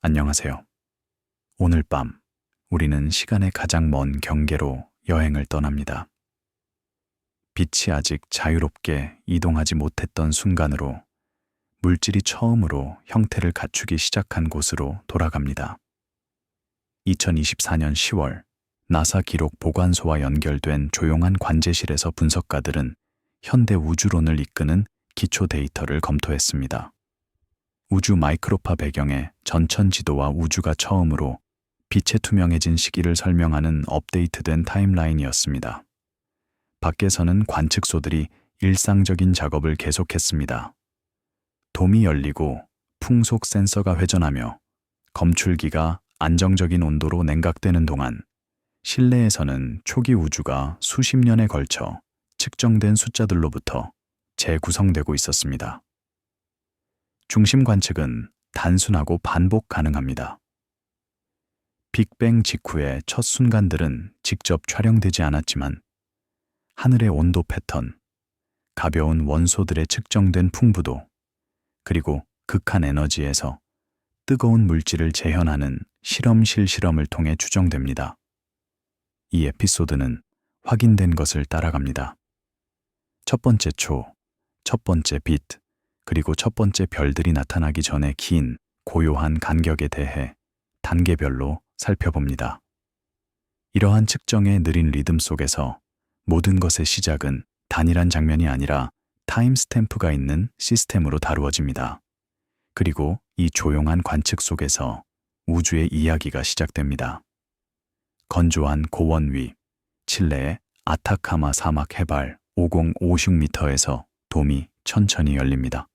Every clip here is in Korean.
안녕하세요. 오늘 밤 우리는 시간의 가장 먼 경계로 여행을 떠납니다. 빛이 아직 자유롭게 이동하지 못했던 순간으로 물질이 처음으로 형태를 갖추기 시작한 곳으로 돌아갑니다. 2024년 10월 나사 기록 보관소와 연결된 조용한 관제실에서 분석가들은 현대 우주론을 이끄는 기초 데이터를 검토했습니다. 우주 마이크로파 배경에 전천 지도와 우주가 처음으로 빛에 투명해진 시기를 설명하는 업데이트된 타임라인이었습니다. 밖에서는 관측소들이 일상적인 작업을 계속했습니다. 돔이 열리고 풍속 센서가 회전하며 검출기가 안정적인 온도로 냉각되는 동안 실내에서는 초기 우주가 수십 년에 걸쳐 측정된 숫자들로부터 재구성되고 있었습니다. 중심 관측은 단순하고 반복 가능합니다. 빅뱅 직후의 첫 순간들은 직접 촬영되지 않았지만 하늘의 온도 패턴, 가벼운 원소들의 측정된 풍부도, 그리고 극한 에너지에서 뜨거운 물질을 재현하는 실험을 통해 추정됩니다. 이 에피소드는 확인된 것을 따라갑니다. 첫 번째 초, 첫 번째 빛, 그리고 첫 번째 별들이 나타나기 전에 긴, 고요한 간격에 대해 단계별로 살펴봅니다. 이러한 측정의 느린 리듬 속에서 모든 것의 시작은 단일한 장면이 아니라 타임스탬프가 있는 시스템으로 다루어집니다. 그리고 이 조용한 관측 속에서 우주의 이야기가 시작됩니다. 건조한 고원 위, 칠레의 아타카마 사막 해발 5056m에서 돔이 천천히 열립니다.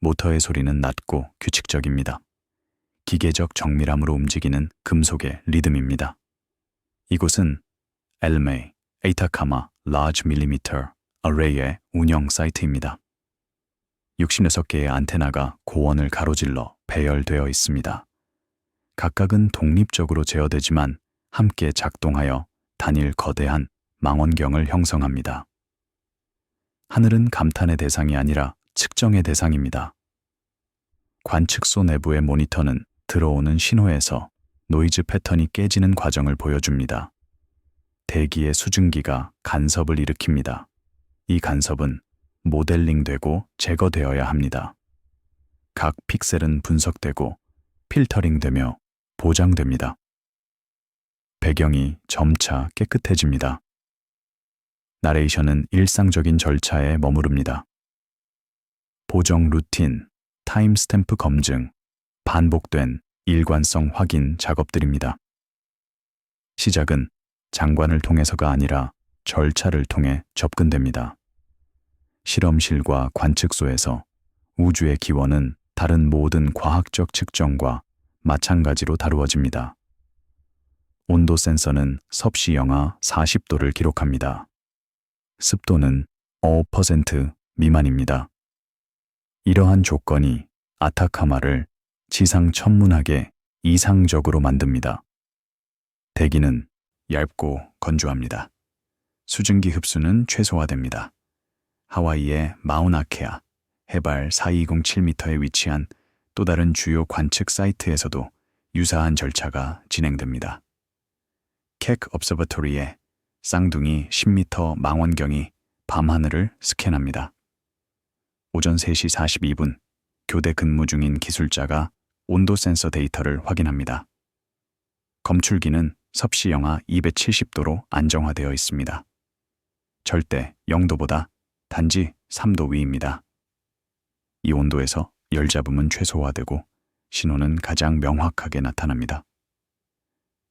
모터의 소리는 낮고 규칙적입니다. 기계적 정밀함으로 움직이는 금속의 리듬입니다. 이곳은 엘메이, 에이타카마 라지 밀리미터 어레이의 운영 사이트입니다. 66개의 안테나가 고원을 가로질러 배열되어 있습니다. 각각은 독립적으로 제어되지만 함께 작동하여 단일 거대한 망원경을 형성합니다. 하늘은 감탄의 대상이 아니라 측정의 대상입니다. 관측소 내부의 모니터는 들어오는 신호에서 노이즈 패턴이 깨지는 과정을 보여줍니다. 대기의 수증기가 간섭을 일으킵니다. 이 간섭은 모델링되고 제거되어야 합니다. 각 픽셀은 분석되고 필터링되며 보장됩니다. 배경이 점차 깨끗해집니다. 나레이션은 일상적인 절차에 머무릅니다. 보정 루틴, 타임스탬프 검증, 반복된 일관성 확인 작업들입니다. 시작은 장관을 통해서가 아니라 절차를 통해 접근됩니다. 실험실과 관측소에서 우주의 기원은 다른 모든 과학적 측정과 마찬가지로 다루어집니다. 온도 센서는 섭씨 영하 40도를 기록합니다. 습도는 5% 미만입니다. 이러한 조건이 아타카마를 지상 천문학의 이상적으로 만듭니다. 대기는 얇고 건조합니다. 수증기 흡수는 최소화됩니다. 하와이의 마우나케아, 해발 4207m에 위치한 또 다른 주요 관측 사이트에서도 유사한 절차가 진행됩니다. 켑 업서버토리의 쌍둥이 10m 망원경이 밤하늘을 스캔합니다. 오전 3시 42분, 교대 근무 중인 기술자가 온도 센서 데이터를 확인합니다. 검출기는 섭씨 영하 270도로 안정화되어 있습니다. 절대 0도보다 단지 3도 위입니다. 이 온도에서 열 잡음은 최소화되고 신호는 가장 명확하게 나타납니다.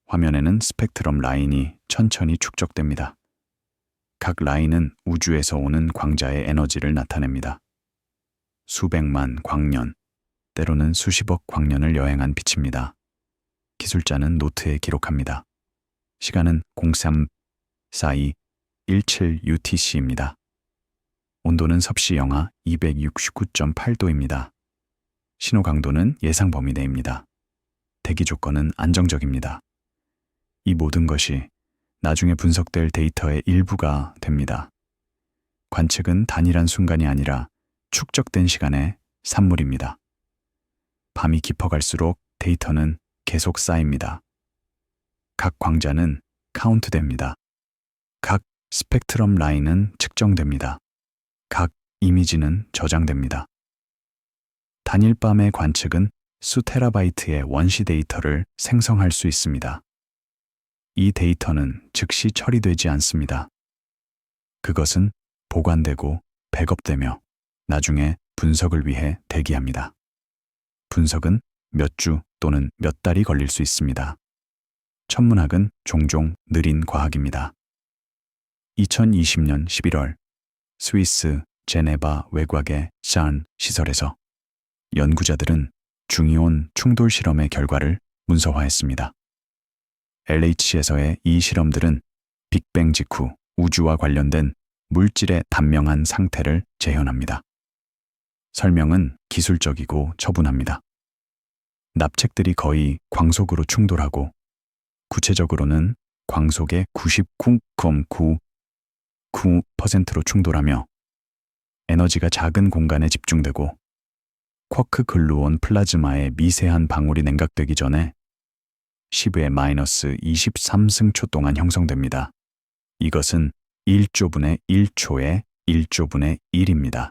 화면에는 스펙트럼 라인이 천천히 축적됩니다. 각 라인은 우주에서 오는 광자의 에너지를 나타냅니다. 수백만 광년, 때로는 수십억 광년을 여행한 빛입니다. 기술자는 노트에 기록합니다. 시간은 034217 UTC입니다. 온도는 섭씨 영하 269.8도입니다. 신호 강도는 예상 범위 내입니다. 대기 조건은 안정적입니다. 이 모든 것이 나중에 분석될 데이터의 일부가 됩니다. 관측은 단일한 순간이 아니라 축적된 시간의 산물입니다. 밤이 깊어갈수록 데이터는 계속 쌓입니다. 각 광자는 카운트됩니다. 각 스펙트럼 라인은 측정됩니다. 각 이미지는 저장됩니다. 단일 밤의 관측은 수 테라바이트의 원시 데이터를 생성할 수 있습니다. 이 데이터는 즉시 처리되지 않습니다. 그것은 보관되고 백업되며 나중에 분석을 위해 대기합니다. 분석은 몇 주 또는 몇 달이 걸릴 수 있습니다. 천문학은 종종 느린 과학입니다. 2020년 11월 스위스 제네바 외곽의 산 시설에서 연구자들은 중이온 충돌 실험의 결과를 문서화했습니다. LHC에서의 이 실험들은 빅뱅 직후 우주와 관련된 물질의 단명한 상태를 재현합니다. 설명은 기술적이고 처분합니다. 납책들이 거의 광속으로 충돌하고 구체적으로는 광속의 99.999%로 충돌하며 에너지가 작은 공간에 집중되고 쿼크 글루온 플라즈마의 미세한 방울이 냉각되기 전에 10의 마이너스 23승초 동안 형성됩니다. 이것은 1조분의 1초의 1조분의 1입니다.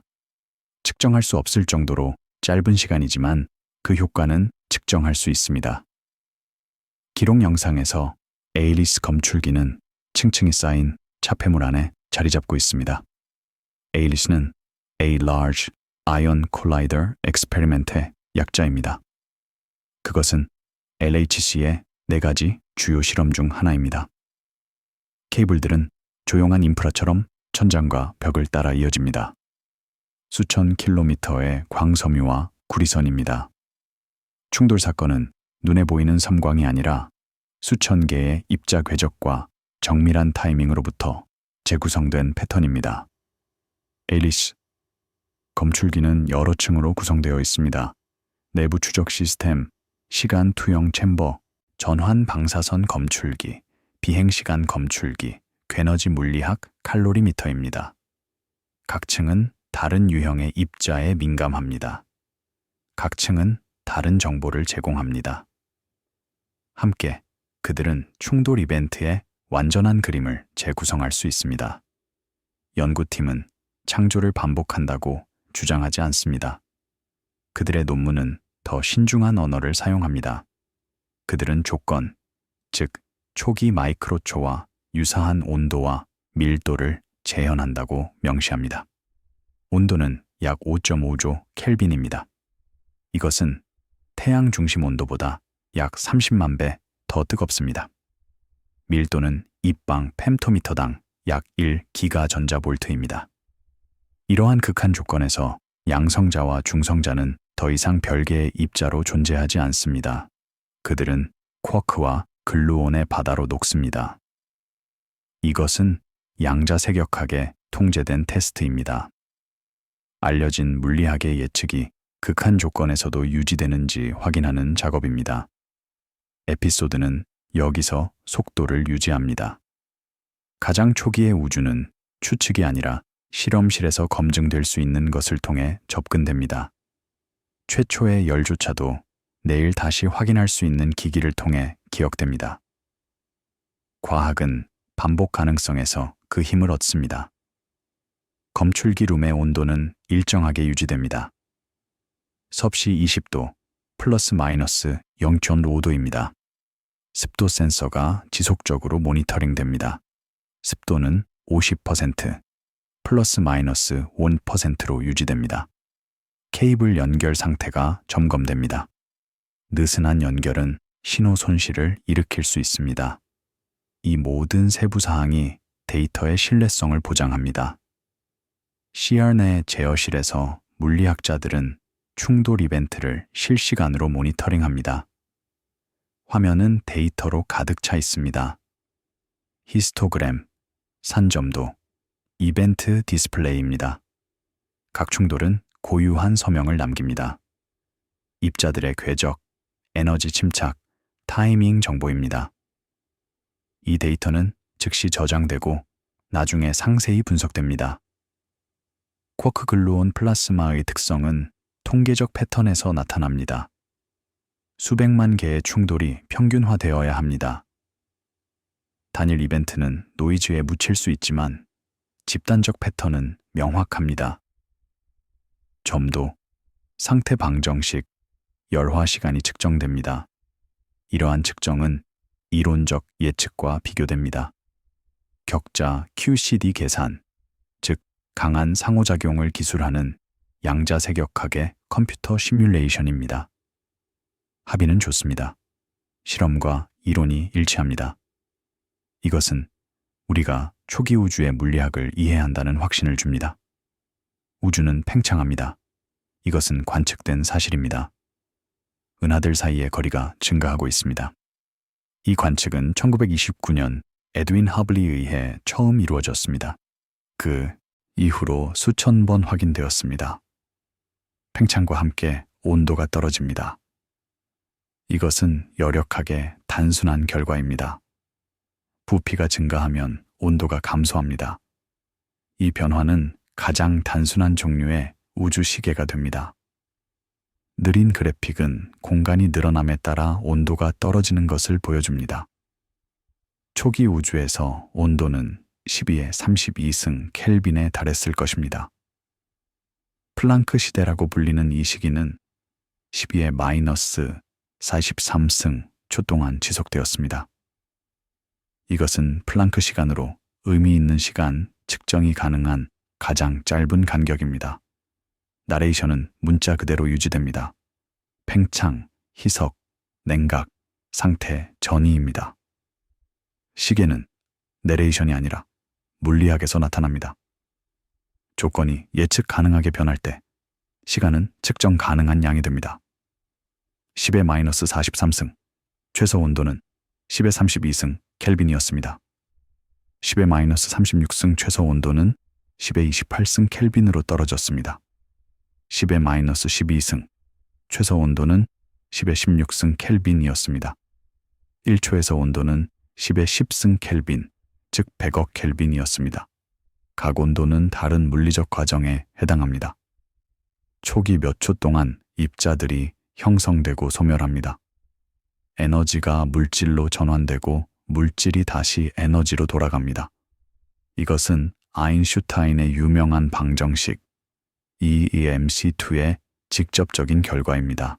측정할 수 없을 정도로 짧은 시간이지만 그 효과는 측정할 수 있습니다. 기록 영상에서 에일리스 검출기는 층층이 쌓인 차폐물 안에 자리 잡고 있습니다. 에일리스는 A Large Ion Collider Experiment의 약자입니다. 그것은 LHC의 4가지 주요 실험 중 하나입니다. 케이블들은 조용한 인프라처럼 천장과 벽을 따라 이어집니다. 수천 킬로미터의 광섬유와 구리선입니다. 충돌 사건은 눈에 보이는 섬광이 아니라 수천 개의 입자 궤적과 정밀한 타이밍으로부터 재구성된 패턴입니다. 에일리스 검출기는 여러 층으로 구성되어 있습니다. 내부 추적 시스템, 시간 투영 챔버, 전환 방사선 검출기, 비행시간 검출기, 괴너지 물리학 칼로리미터입니다. 각 층은 다른 유형의 입자에 민감합니다. 각 층은 다른 정보를 제공합니다. 함께 그들은 충돌 이벤트의 완전한 그림을 재구성할 수 있습니다. 연구팀은 창조를 반복한다고 주장하지 않습니다. 그들의 논문은 더 신중한 언어를 사용합니다. 그들은 조건, 즉 초기 마이크로초와 유사한 온도와 밀도를 재현한다고 명시합니다. 온도는 약 5.5조 켈빈입니다. 이것은 태양 중심 온도보다 약 30만 배 더 뜨겁습니다. 밀도는 입방 fem토미터당 약 1기가전자볼트입니다. 이러한 극한 조건에서 양성자와 중성자는 더 이상 별개의 입자로 존재하지 않습니다. 그들은 쿼크와 글루온의 바다로 녹습니다. 이것은 양자세격학에 통제된 테스트입니다. 알려진 물리학의 예측이 극한 조건에서도 유지되는지 확인하는 작업입니다. 에피소드는 여기서 속도를 유지합니다. 가장 초기의 우주는 추측이 아니라 실험실에서 검증될 수 있는 것을 통해 접근됩니다. 최초의 열조차도 내일 다시 확인할 수 있는 기기를 통해 기억됩니다. 과학은 반복 가능성에서 그 힘을 얻습니다. 검출기 룸의 온도는 일정하게 유지됩니다. 섭씨 20도 플러스 마이너스 0.5도입니다. 습도 센서가 지속적으로 모니터링됩니다. 습도는 50% 플러스 마이너스 1%로 유지됩니다. 케이블 연결 상태가 점검됩니다. 느슨한 연결은 신호 손실을 일으킬 수 있습니다. 이 모든 세부 사항이 데이터의 신뢰성을 보장합니다. CERN의 제어실에서 물리학자들은 충돌 이벤트를 실시간으로 모니터링합니다. 화면은 데이터로 가득 차 있습니다. 히스토그램, 산점도, 이벤트 디스플레이입니다. 각 충돌은 고유한 서명을 남깁니다. 입자들의 궤적, 에너지 침착, 타이밍 정보입니다. 이 데이터는 즉시 저장되고 나중에 상세히 분석됩니다. 쿼크 글루온 플라스마의 특성은 통계적 패턴에서 나타납니다. 수백만 개의 충돌이 평균화되어야 합니다. 단일 이벤트는 노이즈에 묻힐 수 있지만 집단적 패턴은 명확합니다. 점도, 상태 방정식, 열화 시간이 측정됩니다. 이러한 측정은 이론적 예측과 비교됩니다. 격자 QCD 계산, 즉 강한 상호작용을 기술하는 양자세격학의 컴퓨터 시뮬레이션입니다. 합의는 좋습니다. 실험과 이론이 일치합니다. 이것은 우리가 초기 우주의 물리학을 이해한다는 확신을 줍니다. 우주는 팽창합니다. 이것은 관측된 사실입니다. 은하들 사이의 거리가 증가하고 있습니다. 이 관측은 1929년 에드윈 허블에 의해 처음 이루어졌습니다. 그 이후로 수천 번 확인되었습니다. 팽창과 함께 온도가 떨어집니다. 이것은 여력학의 단순한 결과입니다. 부피가 증가하면 온도가 감소합니다. 이 변화는 가장 단순한 종류의 우주 시계가 됩니다. 느린 그래픽은 공간이 늘어남에 따라 온도가 떨어지는 것을 보여줍니다. 초기 우주에서 온도는 12의 32승 켈빈에 달했을 것입니다. 플랑크 시대라고 불리는 이 시기는 12의 마이너스 43승 초 동안 지속되었습니다. 이것은 플랑크 시간으로 의미 있는 시간 측정이 가능한 가장 짧은 간격입니다. 나레이션은 문자 그대로 유지됩니다. 팽창, 희석, 냉각, 상태, 전이입니다. 시계는 내레이션이 아니라 물리학에서 나타납니다. 조건이 예측 가능하게 변할 때 시간은 측정 가능한 양이 됩니다. 10의 마이너스 43승, 최소 온도는 10의 32승 켈빈이었습니다. 10의 마이너스 36승 최소 온도는 10의 28승 켈빈으로 떨어졌습니다. 10의 마이너스 12승, 최소 온도는 10의 16승 켈빈이었습니다. 1초에서 온도는 10의 10승 켈빈, 즉 100억 켈빈이었습니다. 각 온도는 다른 물리적 과정에 해당합니다. 초기 몇 초 동안 입자들이 형성되고 소멸합니다. 에너지가 물질로 전환되고 물질이 다시 에너지로 돌아갑니다. 이것은 아인슈타인의 유명한 방정식 EEmc2의 직접적인 결과입니다.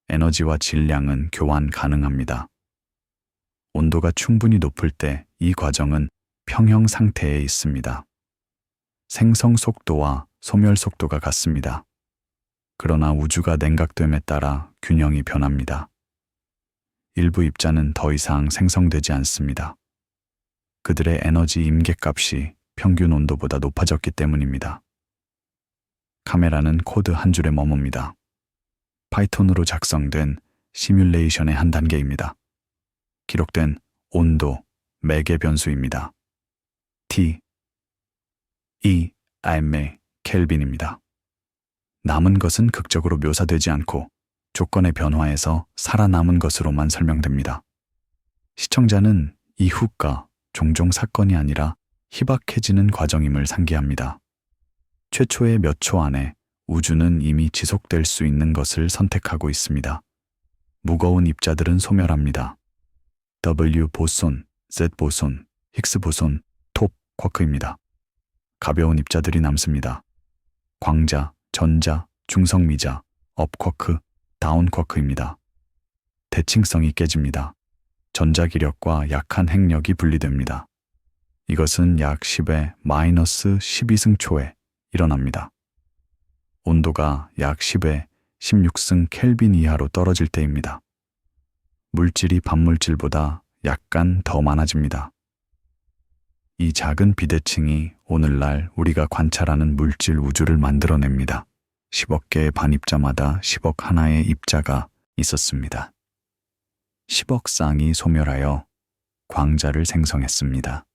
에너지와 질량은 교환 가능합니다. 온도가 충분히 높을 때 이 과정은 평형 상태에 있습니다. 생성 속도와 소멸 속도가 같습니다. 그러나 우주가 냉각됨에 따라 균형이 변합니다. 일부 입자는 더 이상 생성되지 않습니다. 그들의 에너지 임계값이 평균 온도보다 높아졌기 때문입니다. 카메라는 코드 한 줄에 머뭅니다. 파이썬으로 작성된 시뮬레이션의 한 단계입니다. 기록된 온도, 매개 변수입니다. T, E, M의 켈빈입니다. 남은 것은 극적으로 묘사되지 않고 조건의 변화에서 살아남은 것으로만 설명됩니다. 시청자는 이후가 종종 사건이 아니라 희박해지는 과정임을 상기합니다. 최초의 몇 초 안에 우주는 이미 지속될 수 있는 것을 선택하고 있습니다. 무거운 입자들은 소멸합니다. W 보손, Z 보손, 힉스 보손, 톱 쿼크입니다. 가벼운 입자들이 남습니다. 광자, 전자, 중성미자, 업 쿼크, 다운 쿼크입니다. 대칭성이 깨집니다. 전자기력과 약한 핵력이 분리됩니다. 이것은 약 10의 마이너스 12승 초에 일어납니다. 온도가 약 10의 16승 켈빈 이하로 떨어질 때입니다. 물질이 반물질보다 약간 더 많아집니다. 이 작은 비대칭이 오늘날 우리가 관찰하는 물질 우주를 만들어냅니다. 10억 개의 반입자마다 10억 하나의 입자가 있었습니다. 10억 쌍이 소멸하여 광자를 생성했습니다.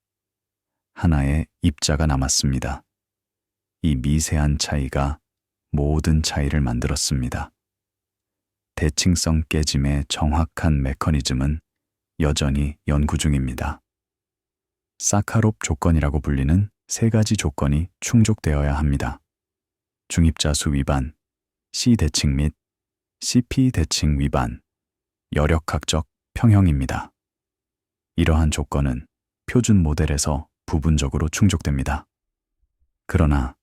하나의 입자가 남았습니다. 이 미세한 차이가 모든 차이를 만들었습니다. 대칭성 깨짐의 정확한 메커니즘은 여전히 연구 중입니다. 사카롭 조건이라고 불리는 세 가지 조건이 충족되어야 합니다. 중입자 수 위반, C 대칭 및 CP 대칭 위반, 여력학적 평형입니다. 이러한 조건은 표준 모델에서 부분적으로 충족됩니다. 그러나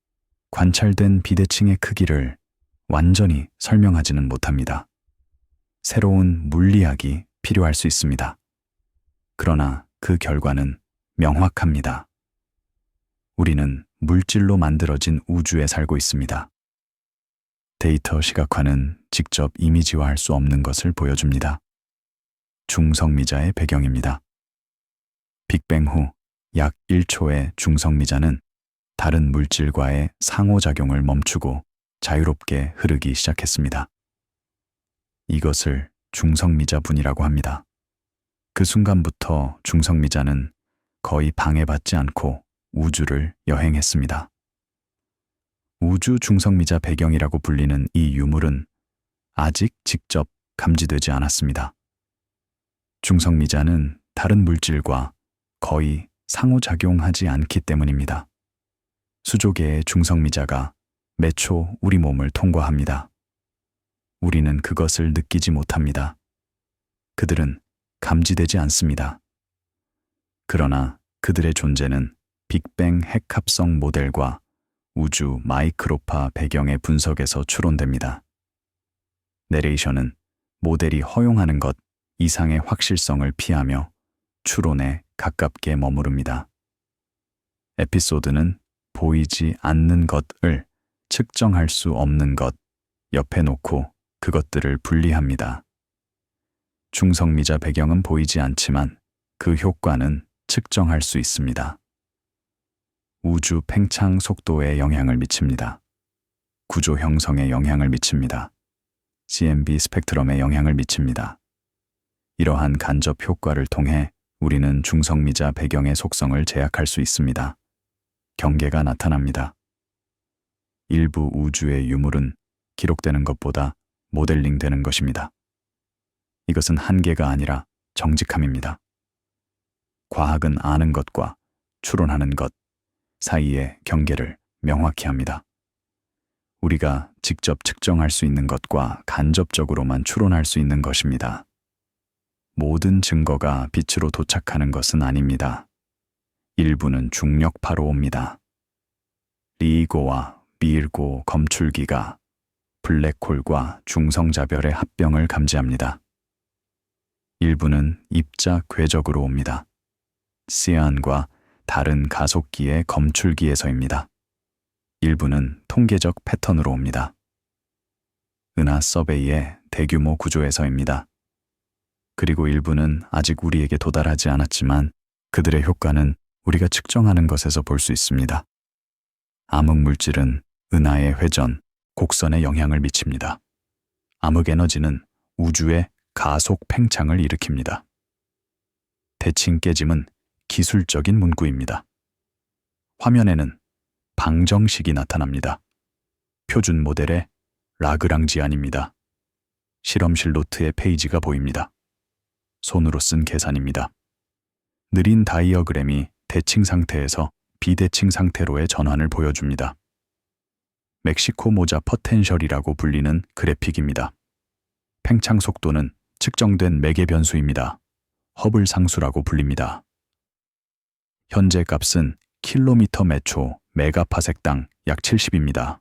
관찰된 비대칭의 크기를 완전히 설명하지는 못합니다. 새로운 물리학이 필요할 수 있습니다. 그러나 그 결과는 명확합니다. 우리는 물질로 만들어진 우주에 살고 있습니다. 데이터 시각화는 직접 이미지화할 수 없는 것을 보여줍니다. 중성미자의 배경입니다. 빅뱅 후 약 1초의 중성미자는 다른 물질과의 상호작용을 멈추고 자유롭게 흐르기 시작했습니다. 이것을 중성미자분이라고 합니다. 그 순간부터 중성미자는 거의 방해받지 않고 우주를 여행했습니다. 우주 중성미자 배경이라고 불리는 이 유물은 아직 직접 감지되지 않았습니다. 중성미자는 다른 물질과 거의 상호작용하지 않기 때문입니다. 수조계의 중성미자가 매초 우리 몸을 통과합니다. 우리는 그것을 느끼지 못합니다. 그들은 감지되지 않습니다. 그러나 그들의 존재는 빅뱅 핵합성 모델과 우주 마이크로파 배경의 분석에서 추론됩니다. 내레이션은 모델이 허용하는 것 이상의 확실성을 피하며 추론에 가깝게 머무릅니다. 에피소드는 보이지 않는 것을 측정할 수 없는 것 옆에 놓고 그것들을 분리합니다. 중성미자 배경은 보이지 않지만 그 효과는 측정할 수 있습니다. 우주 팽창 속도에 영향을 미칩니다. 구조 형성에 영향을 미칩니다. CMB 스펙트럼에 영향을 미칩니다. 이러한 간접 효과를 통해 우리는 중성미자 배경의 속성을 제약할 수 있습니다. 경계가 나타납니다. 일부 우주의 유물은 기록되는 것보다 모델링되는 것입니다. 이것은 한계가 아니라 정직함입니다. 과학은 아는 것과 추론하는 것 사이의 경계를 명확히 합니다. 우리가 직접 측정할 수 있는 것과 간접적으로만 추론할 수 있는 것입니다. 모든 증거가 빛으로 도착하는 것은 아닙니다. 일부는 중력파로 옵니다. 리고와 밀고 검출기가 블랙홀과 중성자별의 합병을 감지합니다. 일부는 입자 궤적으로 옵니다. 시안과 다른 가속기의 검출기에서입니다. 일부는 통계적 패턴으로 옵니다. 은하 서베이의 대규모 구조에서입니다. 그리고 일부는 아직 우리에게 도달하지 않았지만 그들의 효과는 우리가 측정하는 것에서 볼 수 있습니다. 암흑물질은 은하의 회전, 곡선에 영향을 미칩니다. 암흑에너지는 우주의 가속 팽창을 일으킵니다. 대칭 깨짐은 기술적인 문구입니다. 화면에는 방정식이 나타납니다. 표준 모델의 라그랑지안입니다. 실험실 노트의 페이지가 보입니다. 손으로 쓴 계산입니다. 느린 다이어그램이 대칭 상태에서 비대칭 상태로의 전환을 보여줍니다. 멕시코 모자 포텐셜이라고 불리는 그래픽입니다. 팽창 속도는 측정된 매개 변수입니다. 허블 상수라고 불립니다. 현재 값은 킬로미터 매초 메가파섹당 약 70입니다.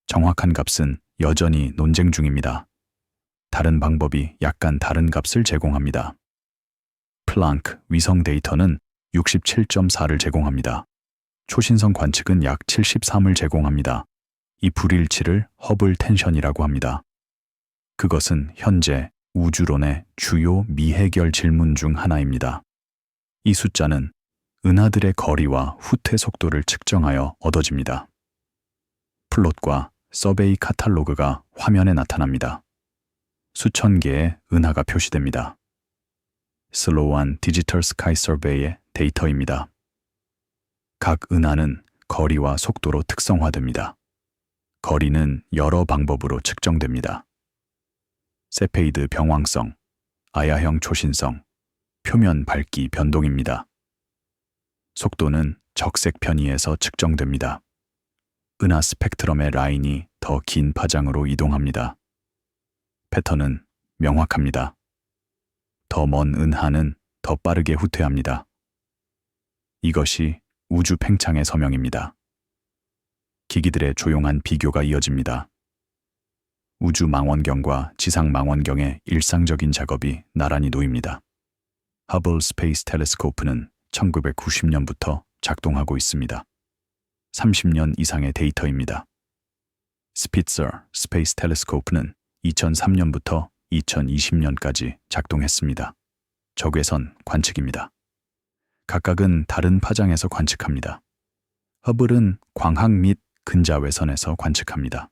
정확한 값은 여전히 논쟁 중입니다. 다른 방법이 약간 다른 값을 제공합니다. 플랑크 위성 데이터는 67.4를 제공합니다. 초신성 관측은 약 73을 제공합니다. 이 불일치를 허블 텐션이라고 합니다. 그것은 현재 우주론의 주요 미해결 질문 중 하나입니다. 이 숫자는 은하들의 거리와 후퇴 속도를 측정하여 얻어집니다. 플롯과 서베이 카탈로그가 화면에 나타납니다. 수천 개의 은하가 표시됩니다. 슬로우한 디지털 스카이 서베이의 데이터입니다. 각 은하는 거리와 속도로 특성화됩니다. 거리는 여러 방법으로 측정됩니다. 세페이드 병황성, 아야형 초신성, 표면 밝기 변동입니다. 속도는 적색 편의에서 측정됩니다. 은하 스펙트럼의 라인이 더 긴 파장으로 이동합니다. 패턴은 명확합니다. 더 먼 은하는 더 빠르게 후퇴합니다. 이것이 우주 팽창의 서명입니다. 기기들의 조용한 비교가 이어집니다. 우주 망원경과 지상 망원경의 일상적인 작업이 나란히 놓입니다. 허블 스페이스 텔레스코프는 1990년부터 작동하고 있습니다. 30년 이상의 데이터입니다. 스피처 스페이스 텔레스코프는 2003년부터 2020년까지 작동했습니다. 적외선 관측입니다. 각각은 다른 파장에서 관측합니다. 허블은 광학 및 근자외선에서 관측합니다.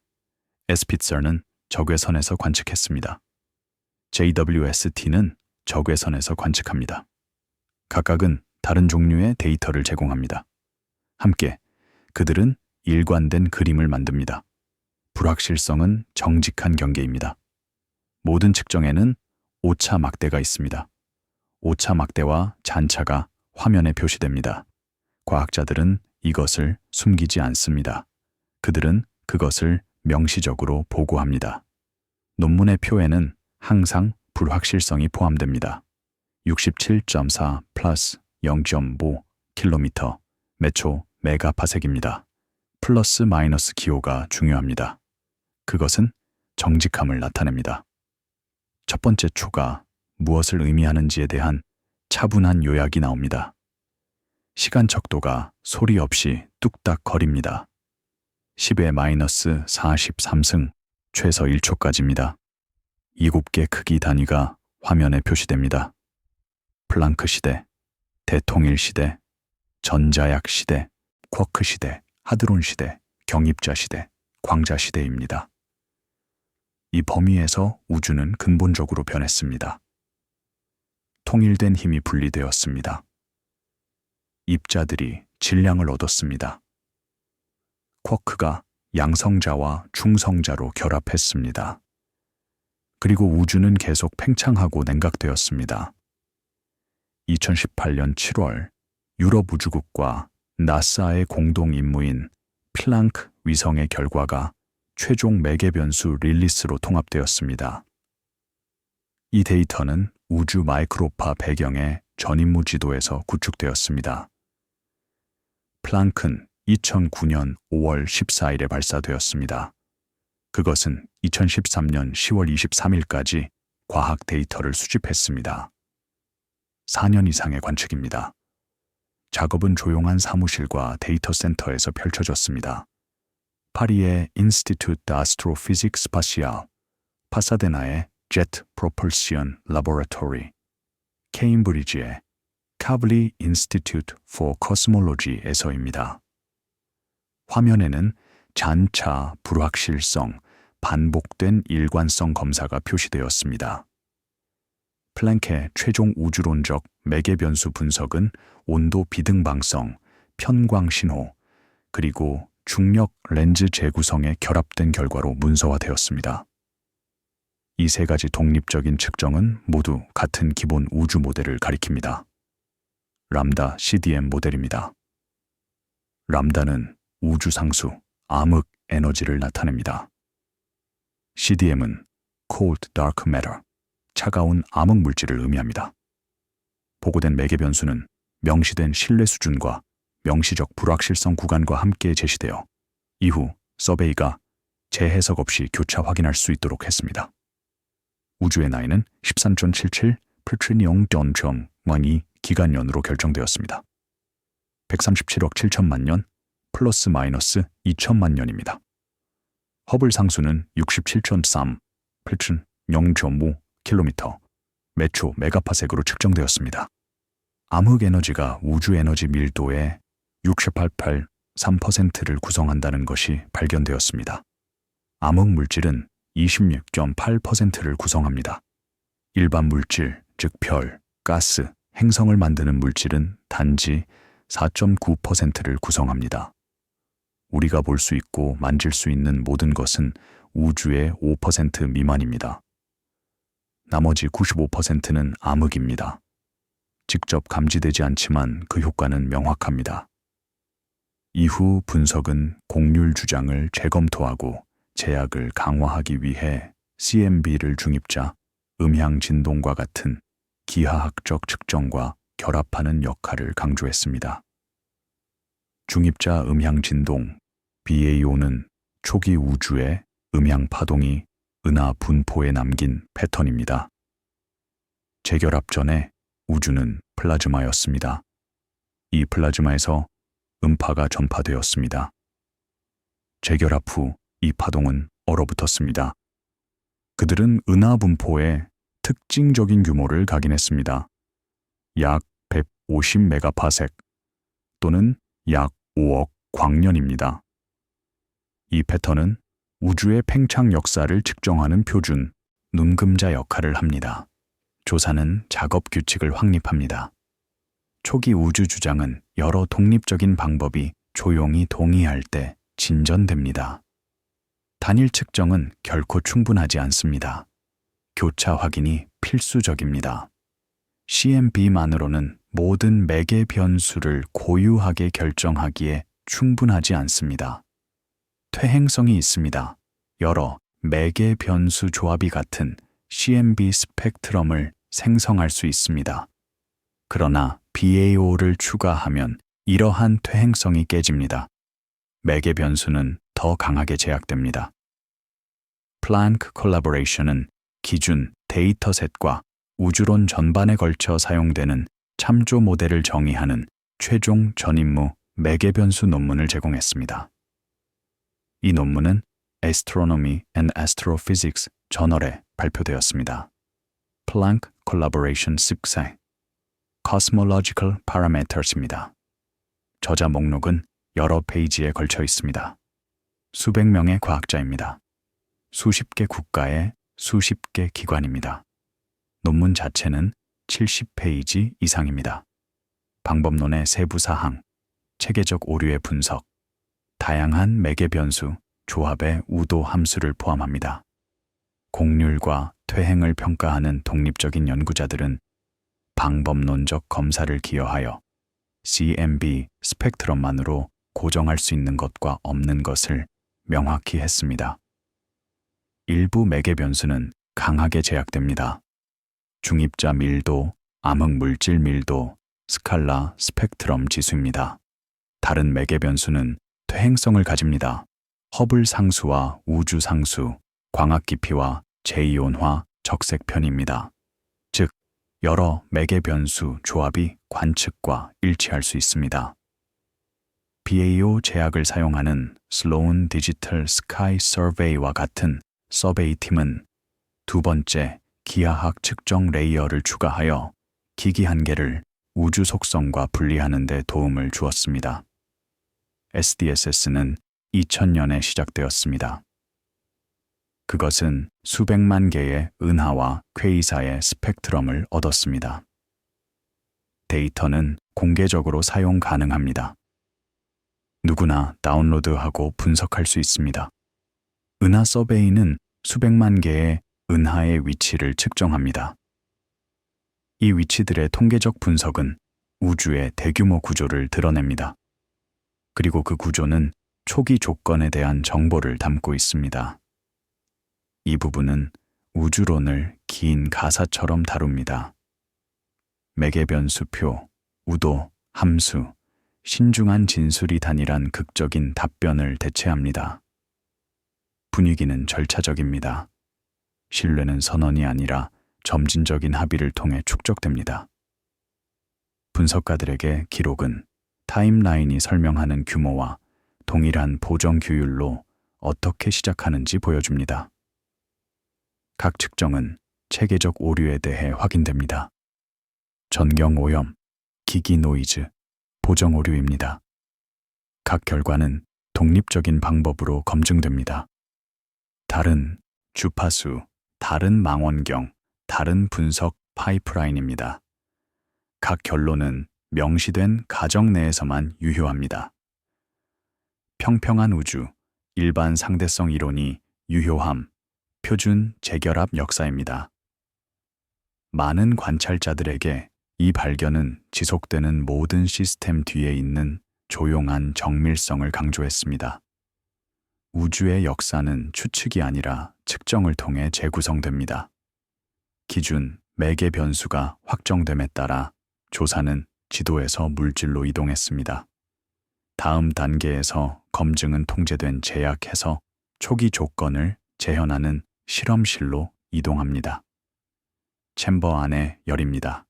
스피처는 적외선에서 관측했습니다. JWST는 적외선에서 관측합니다. 각각은 다른 종류의 데이터를 제공합니다. 함께 그들은 일관된 그림을 만듭니다. 불확실성은 정직한 경계입니다. 모든 측정에는 오차 막대가 있습니다. 오차 막대와 잔차가 화면에 표시됩니다. 과학자들은 이것을 숨기지 않습니다. 그들은 그것을 명시적으로 보고합니다. 논문의 표에는 항상 불확실성이 포함됩니다. 67.4 플러스 0.5 킬로미터 매초 메가파섹입니다. 플러스 마이너스 기호가 중요합니다. 그것은 정직함을 나타냅니다. 첫 번째 초가 무엇을 의미하는지에 대한 차분한 요약이 나옵니다. 시간 척도가 소리 없이 뚝딱 거립니다. 10의 마이너스 43승 최소 1초까지입니다. 7개 크기 단위가 화면에 표시됩니다. 플랑크 시대, 대통일 시대, 전자약 시대, 쿼크 시대, 하드론 시대, 경입자 시대, 광자 시대입니다. 이 범위에서 우주는 근본적으로 변했습니다. 통일된 힘이 분리되었습니다. 입자들이 질량을 얻었습니다. 쿼크가 양성자와 중성자로 결합했습니다. 그리고 우주는 계속 팽창하고 냉각되었습니다. 2018년 7월 유럽 우주국과 나사의 공동 임무인 플랑크 위성의 결과가 최종 매개 변수 릴리스로 통합되었습니다. 이 데이터는 우주 마이크로파 배경의 전임무 지도에서 구축되었습니다. 플랑크는 2009년 5월 14일에 발사되었습니다. 그것은 2013년 10월 23일까지 과학 데이터를 수집했습니다. 4년 이상의 관측입니다. 작업은 조용한 사무실과 데이터 센터에서 펼쳐졌습니다. 파리의 인스티튜트 d'Astrophysique Spatiale, 파사데나의 Jet Propulsion Laboratory, 케임브리지의 카블리 인스티튜트 for Cosmology에서입니다. 화면에는 잔차, 불확실성, 반복된 일관성 검사가 표시되었습니다. 플랭크의 최종 우주론적 매개 변수 분석은 온도 비등방성, 편광 신호, 그리고 중력 렌즈 재구성의 결합된 결과로 문서화되었습니다. 이 세 가지 독립적인 측정은 모두 같은 기본 우주 모델을 가리킵니다. 람다 CDM 모델입니다. 람다는 우주 상수, 암흑 에너지를 나타냅니다. CDM은 Cold Dark Matter, 차가운 암흑 물질을 의미합니다. 보고된 매개 변수는 명시된 신뢰 수준과 명시적 불확실성 구간과 함께 제시되어 이후 서베이가 재해석 없이 교차 확인할 수 있도록 했습니다. 우주의 나이는 13.77 플트리니용 전점원이 기간연으로 결정되었습니다. 137억 7천만 년 플러스 마이너스 2천만 년입니다. 허블 상수는 67.3 플튼 0.5 킬로미터 매초 메가파섹으로 측정되었습니다. 암흑 에너지가 우주 에너지 밀도의 68.3%를 구성한다는 것이 발견되었습니다. 암흑 물질은 26.8%를 구성합니다. 일반 물질, 즉 별, 가스, 행성을 만드는 물질은 단지 4.9%를 구성합니다. 우리가 볼 수 있고 만질 수 있는 모든 것은 우주의 5% 미만입니다. 나머지 95%는 암흑입니다. 직접 감지되지 않지만 그 효과는 명확합니다. 이후 분석은 곡률 주장을 재검토하고 제약을 강화하기 위해 CMB를 중입자, 음향 진동과 같은 기하학적 측정과 결합하는 역할을 강조했습니다. 중입자 음향 진동 BAO는 초기 우주의 음향 파동이 은하 분포에 남긴 패턴입니다. 재결합 전에 우주는 플라즈마였습니다. 이 플라즈마에서 음파가 전파되었습니다. 재결합 후 이 파동은 얼어붙었습니다. 그들은 은하 분포의 특징적인 규모를 각인했습니다. 약 150메가파섹 또는 약 5억 광년입니다. 이 패턴은 우주의 팽창 역사를 측정하는 표준 눈금자 역할을 합니다. 조사는 작업 규칙을 확립합니다. 초기 우주 주장은 여러 독립적인 방법이 조용히 동의할 때 진전됩니다. 단일 측정은 결코 충분하지 않습니다. 교차 확인이 필수적입니다. CMB만으로는 모든 매개 변수를 고유하게 결정하기에 충분하지 않습니다. 퇴행성이 있습니다. 여러 매개 변수 조합이 같은 CMB 스펙트럼을 생성할 수 있습니다. 그러나 BAO를 추가하면 이러한 퇴행성이 깨집니다. 매개 변수는 더 강하게 제약됩니다. 플랭크 콜라보레이션은 기준 데이터셋과 우주론 전반에 걸쳐 사용되는 참조 모델을 정의하는 최종 전임무 매개 변수 논문을 제공했습니다. 이 논문은 Astronomy and Astrophysics 저널에 발표되었습니다. 플랭크 콜라보레이션 습세 Cosmological Parameters입니다. 저자 목록은 여러 페이지에 걸쳐 있습니다. 수백 명의 과학자입니다. 수십 개 국가의 수십 개 기관입니다. 논문 자체는 70페이지 이상입니다. 방법론의 세부 사항, 체계적 오류의 분석, 다양한 매개 변수, 조합의 우도 함수를 포함합니다. 곡률과 퇴행을 평가하는 독립적인 연구자들은 방법론적 검사를 기여하여 CMB 스펙트럼만으로 고정할 수 있는 것과 없는 것을 명확히 했습니다. 일부 매개 변수는 강하게 제약됩니다. 중입자 밀도, 암흑 물질 밀도, 스칼라 스펙트럼 지수입니다. 다른 매개 변수는 퇴행성을 가집니다. 허블 상수와 우주 상수, 광학 깊이와 제2온화 적색편입니다. 즉, 여러 매개 변수 조합이 관측과 일치할 수 있습니다. BAO 제약을 사용하는 슬로운 디지털 스카이 서베이와 같은 서베이 팀은 두 번째 기하학 측정 레이어를 추가하여 기기 한계를 우주 속성과 분리하는 데 도움을 주었습니다. SDSS는 2000년에 시작되었습니다. 그것은 수백만 개의 은하와 퀘이사의 스펙트럼을 얻었습니다. 데이터는 공개적으로 사용 가능합니다. 누구나 다운로드하고 분석할 수 있습니다. 은하 서베이는 수백만 개의 은하의 위치를 측정합니다. 이 위치들의 통계적 분석은 우주의 대규모 구조를 드러냅니다. 그리고 그 구조는 초기 조건에 대한 정보를 담고 있습니다. 이 부분은 우주론을 긴 가사처럼 다룹니다. 매개 변수표, 우도, 함수, 신중한 진술이 단일한 극적인 답변을 대체합니다. 분위기는 절차적입니다. 신뢰는 선언이 아니라 점진적인 합의를 통해 축적됩니다. 분석가들에게 기록은 타임라인이 설명하는 규모와 동일한 보정 규율로 어떻게 시작하는지 보여줍니다. 각 측정은 체계적 오류에 대해 확인됩니다. 전경 오염, 기기 노이즈, 보정 오류입니다. 각 결과는 독립적인 방법으로 검증됩니다. 다른 주파수, 다른 망원경, 다른 분석 파이프라인입니다. 각 결론은 명시된 가정 내에서만 유효합니다. 평평한 우주, 일반 상대성 이론이 유효함, 표준 재결합 역사입니다. 많은 관찰자들에게 이 발견은 지속되는 모든 시스템 뒤에 있는 조용한 정밀성을 강조했습니다. 우주의 역사는 추측이 아니라 측정을 통해 재구성됩니다. 기준 매개 변수가 확정됨에 따라 조사는 지도에서 물질로 이동했습니다. 다음 단계에서 검증은 통제된 제약해서 초기 조건을 재현하는 실험실로 이동합니다. 챔버 안에 열입니다.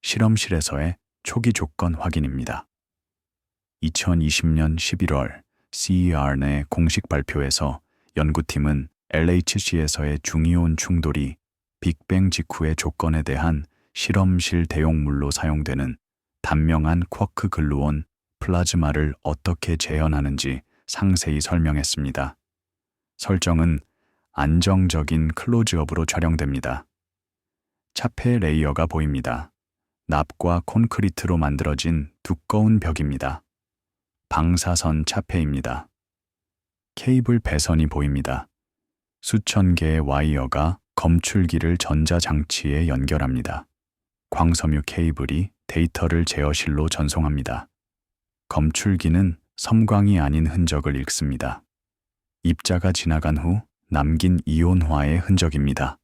실험실에서의 초기 조건 확인입니다. 2020년 11월 CER 내 공식 발표에서 연구팀은 LHC에서의 중이온 충돌이 빅뱅 직후의 조건에 대한 실험실 대용물로 사용되는 단명한 쿼크 글루온 플라즈마를 어떻게 재현하는지 상세히 설명했습니다. 설정은 안정적인 클로즈업으로 촬영됩니다. 차폐 레이어가 보입니다. 납과 콘크리트로 만들어진 두꺼운 벽입니다. 방사선 차폐입니다. 케이블 배선이 보입니다. 수천 개의 와이어가 검출기를 전자장치에 연결합니다. 광섬유 케이블이 데이터를 제어실로 전송합니다. 검출기는 섬광이 아닌 흔적을 읽습니다. 입자가 지나간 후 남긴 이온화의 흔적입니다.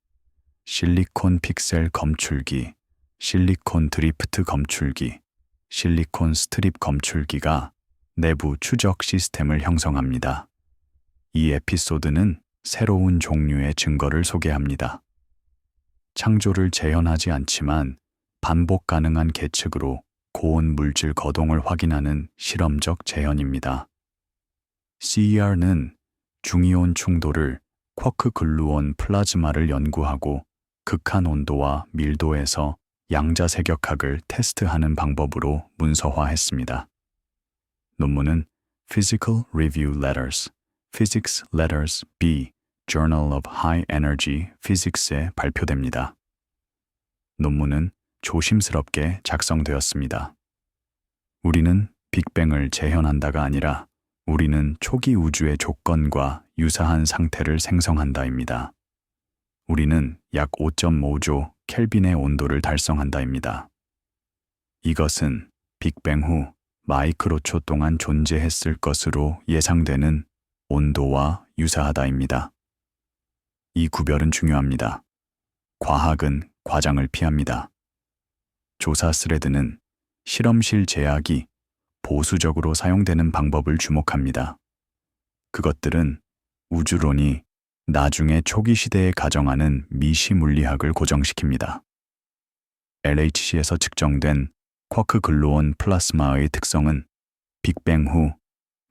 실리콘 픽셀 검출기, 실리콘 드리프트 검출기, 실리콘 스트립 검출기가 내부 추적 시스템을 형성합니다. 이 에피소드는 새로운 종류의 증거를 소개합니다. 창조를 재현하지 않지만 반복 가능한 계측으로 고온 물질 거동을 확인하는 실험적 재현입니다. CER는 중이온 충돌을 쿼크 글루온 플라즈마를 연구하고 극한 온도와 밀도에서 양자세격학을 테스트하는 방법으로 문서화했습니다. 논문은 Physical Review Letters, Physics Letters B, Journal of High Energy Physics에 발표됩니다. 논문은 조심스럽게 작성되었습니다. 우리는 빅뱅을 재현한다가 아니라 우리는 초기 우주의 조건과 유사한 상태를 생성한다입니다. 우리는 약 5.5조 켈빈의 온도를 달성한다입니다. 이것은 빅뱅 후 마이크로초 동안 존재했을 것으로 예상되는 온도와 유사하다입니다. 이 구별은 중요합니다. 과학은 과장을 피합니다. 조사 스레드는 실험실 제약이 보수적으로 사용되는 방법을 주목합니다. 그것들은 우주론이 나중에 초기 시대에 가정하는 미시 물리학을 고정시킵니다. LHC에서 측정된 쿼크 글루온 플라스마의 특성은 빅뱅 후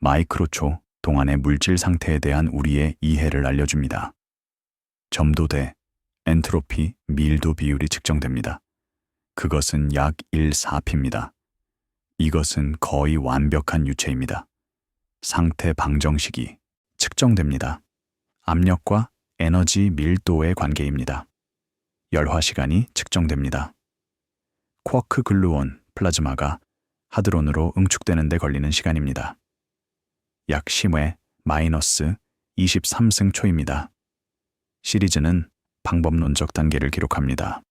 마이크로초 동안의 물질 상태에 대한 우리의 이해를 알려줍니다. 점도대, 엔트로피, 밀도 비율이 측정됩니다. 그것은 약 1,4p입니다. 이것은 거의 완벽한 유체입니다. 상태 방정식이 측정됩니다. 압력과 에너지 밀도의 관계입니다. 열화 시간이 측정됩니다. 쿼크 글루온 플라즈마가 하드론으로 응축되는 데 걸리는 시간입니다. 약 10회 마이너스 23승 초입니다. 시리즈는 방법론적 단계를 기록합니다.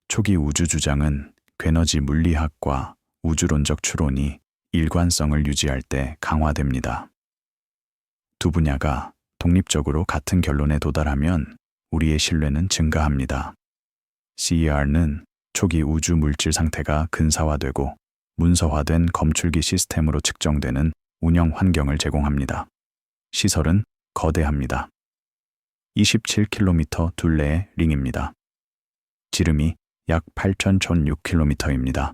초기 우주 주장은 괴너지 물리학과 우주론적 추론이 일관성을 유지할 때 강화됩니다. 두 분야가 독립적으로 같은 결론에 도달하면 우리의 신뢰는 증가합니다. CER는 초기 우주 물질 상태가 근사화되고 문서화된 검출기 시스템으로 측정되는 운영 환경을 제공합니다. 시설은 거대합니다. 27km 둘레의 링입니다. 지름이 약 8,006km입니다.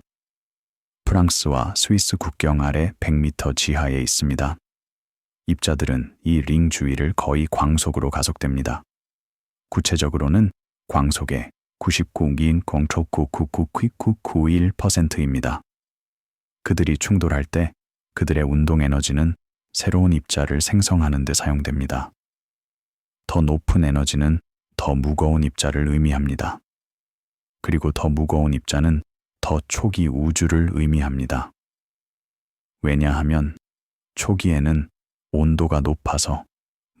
프랑스와 스위스 국경 아래 100m 지하에 있습니다. 입자들은 이 링 주위를 거의 광속으로 가속됩니다. 구체적으로는 광속의 99.9999991%입니다. 그들이 충돌할 때 그들의 운동 에너지는 새로운 입자를 생성하는 데 사용됩니다. 더 높은 에너지는 더 무거운 입자를 의미합니다. 그리고 더 무거운 입자는 더 초기 우주를 의미합니다. 왜냐하면 초기에는 온도가 높아서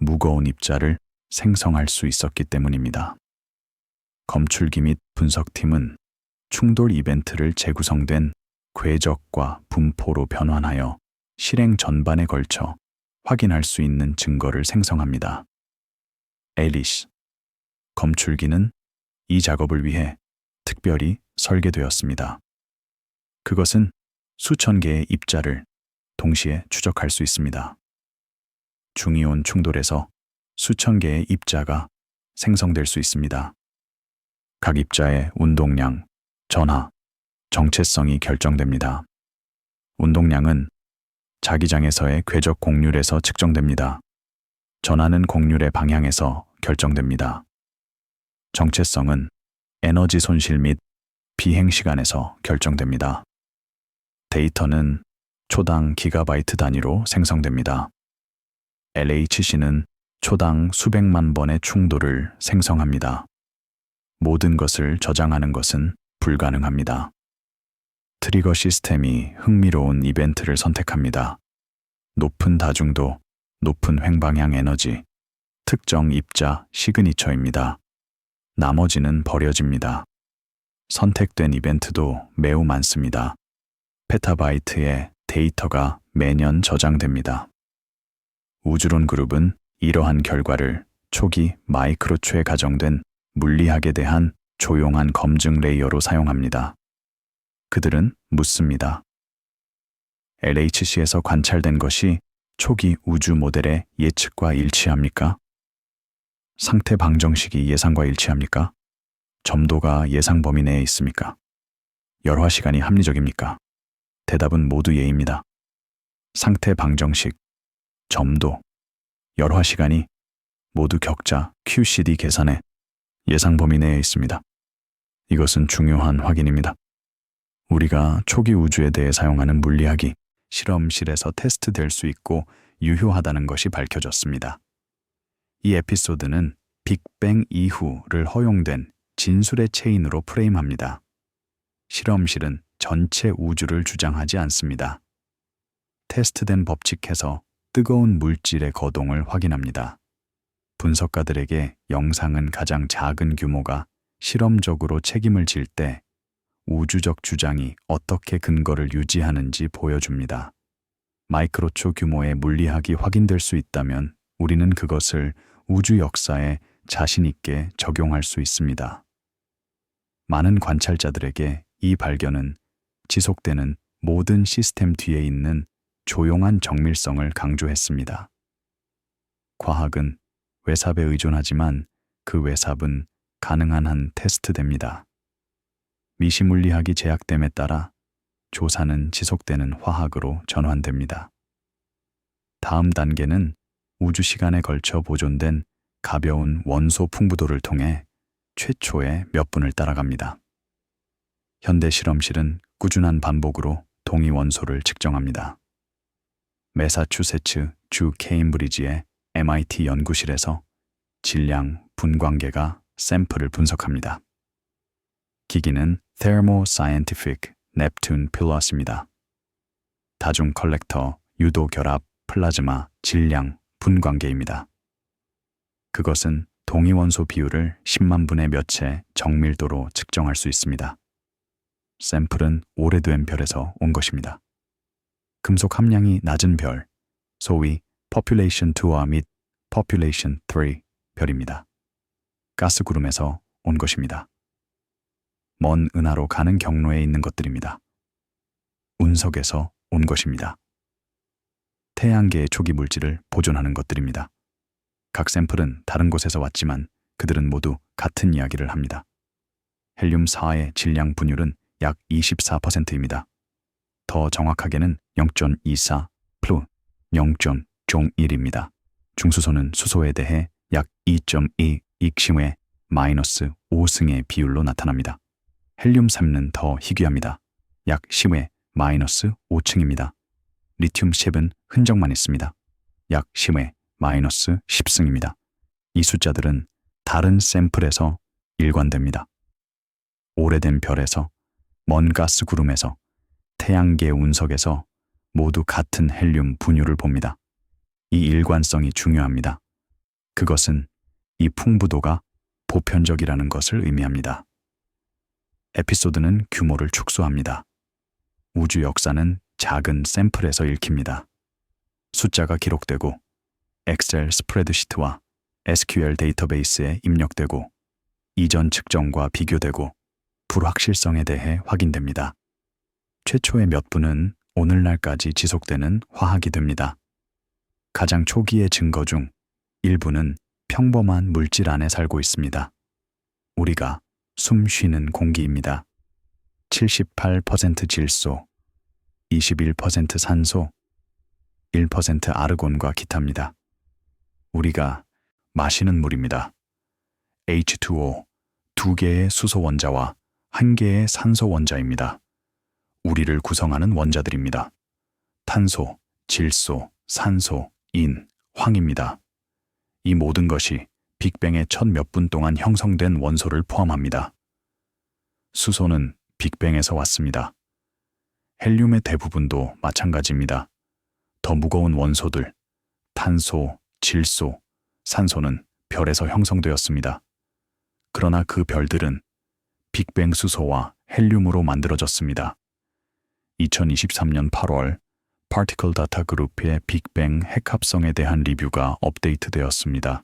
무거운 입자를 생성할 수 있었기 때문입니다. 검출기 및 분석팀은 충돌 이벤트를 재구성된 궤적과 분포로 변환하여 실행 전반에 걸쳐 확인할 수 있는 증거를 생성합니다. 앨리스, 검출기는 이 작업을 위해 특별히 설계되었습니다. 그것은 수천 개의 입자를 동시에 추적할 수 있습니다. 중이온 충돌에서 수천 개의 입자가 생성될 수 있습니다. 각 입자의 운동량, 전하, 정체성이 결정됩니다. 운동량은 자기장에서의 궤적 곡률에서 측정됩니다. 전하는 곡률의 방향에서 결정됩니다. 정체성은 에너지 손실 및 비행 시간에서 결정됩니다. 데이터는 초당 기가바이트 단위로 생성됩니다. LHC는 초당 수백만 번의 충돌을 생성합니다. 모든 것을 저장하는 것은 불가능합니다. 트리거 시스템이 흥미로운 이벤트를 선택합니다. 높은 다중도, 높은 횡방향 에너지, 특정 입자 시그니처입니다. 나머지는 버려집니다. 선택된 이벤트도 매우 많습니다. 페타바이트의 데이터가 매년 저장됩니다. 우주론 그룹은 이러한 결과를 초기 마이크로초에 가정된 물리학에 대한 조용한 검증 레이어로 사용합니다. 그들은 묻습니다. LHC에서 관찰된 것이 초기 우주 모델의 예측과 일치합니까? 상태 방정식이 예상과 일치합니까? 점도가 예상 범위 내에 있습니까? 열화 시간이 합리적입니까? 대답은 모두 예입니다. 상태 방정식, 점도, 열화 시간이 모두 격자 QCD 계산의 예상 범위 내에 있습니다. 이것은 중요한 확인입니다. 우리가 초기 우주에 대해 사용하는 물리학이 실험실에서 테스트될 수 있고 유효하다는 것이 밝혀졌습니다. 이 에피소드는 빅뱅 이후를 허용된 진술의 체인으로 프레임합니다. 실험실은 전체 우주를 주장하지 않습니다. 테스트된 법칙에서 뜨거운 물질의 거동을 확인합니다. 분석가들에게 영상은 가장 작은 규모가 실험적으로 책임을 질 때 우주적 주장이 어떻게 근거를 유지하는지 보여줍니다. 마이크로초 규모의 물리학이 확인될 수 있다면 우리는 그것을 우주 역사에 자신 있게 적용할 수 있습니다. 많은 관찰자들에게 이 발견은 지속되는 모든 시스템 뒤에 있는 조용한 정밀성을 강조했습니다. 과학은 외삽에 의존하지만 그 외삽은 가능한 한 테스트됩니다. 미시물리학이 제약됨에 따라 조사는 지속되는 화학으로 전환됩니다. 다음 단계는 우주 시간에 걸쳐 보존된 가벼운 원소 풍부도를 통해 최초의 몇 분을 따라갑니다. 현대 실험실은 꾸준한 반복으로 동위 원소를 측정합니다. 매사추세츠 주 케임브리지의 MIT 연구실에서 질량 분광계가 샘플을 분석합니다. 기기는 Thermo Scientific Neptune Pilot입니다. 다중 컬렉터 유도 결합 플라즈마 질량 분광계입니다. 그것은 동위원소 비율을 10만 분의 몇의 정밀도로 측정할 수 있습니다. 샘플은 오래된 별에서 온 것입니다. 금속 함량이 낮은 별, 소위 Population 2와 및 Population 3 별입니다. 가스구름에서 온 것입니다. 먼 은하로 가는 경로에 있는 것들입니다. 운석에서 온 것입니다. 태양계의 초기 물질을 보존하는 것들입니다. 각 샘플은 다른 곳에서 왔지만 그들은 모두 같은 이야기를 합니다. 헬륨-4의 질량 분율은 약 24%입니다. 더 정확하게는 0.24 플루 0.01입니다. 중수소는 수소에 대해 약 2.2 익심의 마이너스 5승의 비율로 나타납니다. 헬륨-3는 더 희귀합니다. 약 10의 마이너스 5층입니다. 리튬-10은 흔적만 있습니다. 약 10의 마이너스 10승입니다. 이 숫자들은 다른 샘플에서 일관됩니다. 오래된 별에서, 먼 가스 구름에서, 태양계 운석에서 모두 같은 헬륨 분유를 봅니다. 이 일관성이 중요합니다. 그것은 이 풍부도가 보편적이라는 것을 의미합니다. 에피소드는 규모를 축소합니다. 우주 역사는 작은 샘플에서 읽힙니다. 숫자가 기록되고 엑셀 스프레드시트와 SQL 데이터베이스에 입력되고 이전 측정과 비교되고 불확실성에 대해 확인됩니다. 최초의 몇 분은 오늘날까지 지속되는 화학이 됩니다. 가장 초기의 증거 중 일부는 평범한 물질 안에 살고 있습니다. 우리가 숨 쉬는 공기입니다. 78% 질소, 21% 산소, 1% 아르곤과 기타입니다. 우리가 마시는 물입니다. H2O, 2개의 수소 원자와 1개의 산소 원자입니다. 우리를 구성하는 원자들입니다. 탄소, 질소, 산소, 인, 황입니다. 이 모든 것이 빅뱅의 첫 몇 분 동안 형성된 원소를 포함합니다. 수소는 빅뱅에서 왔습니다. 헬륨의 대부분도 마찬가지입니다. 더 무거운 원소들, 탄소, 질소, 산소는 별에서 형성되었습니다. 그러나 그 별들은 빅뱅 수소와 헬륨으로 만들어졌습니다. 2023년 8월 파티클 다타 그룹의 빅뱅 핵합성에 대한 리뷰가 업데이트되었습니다.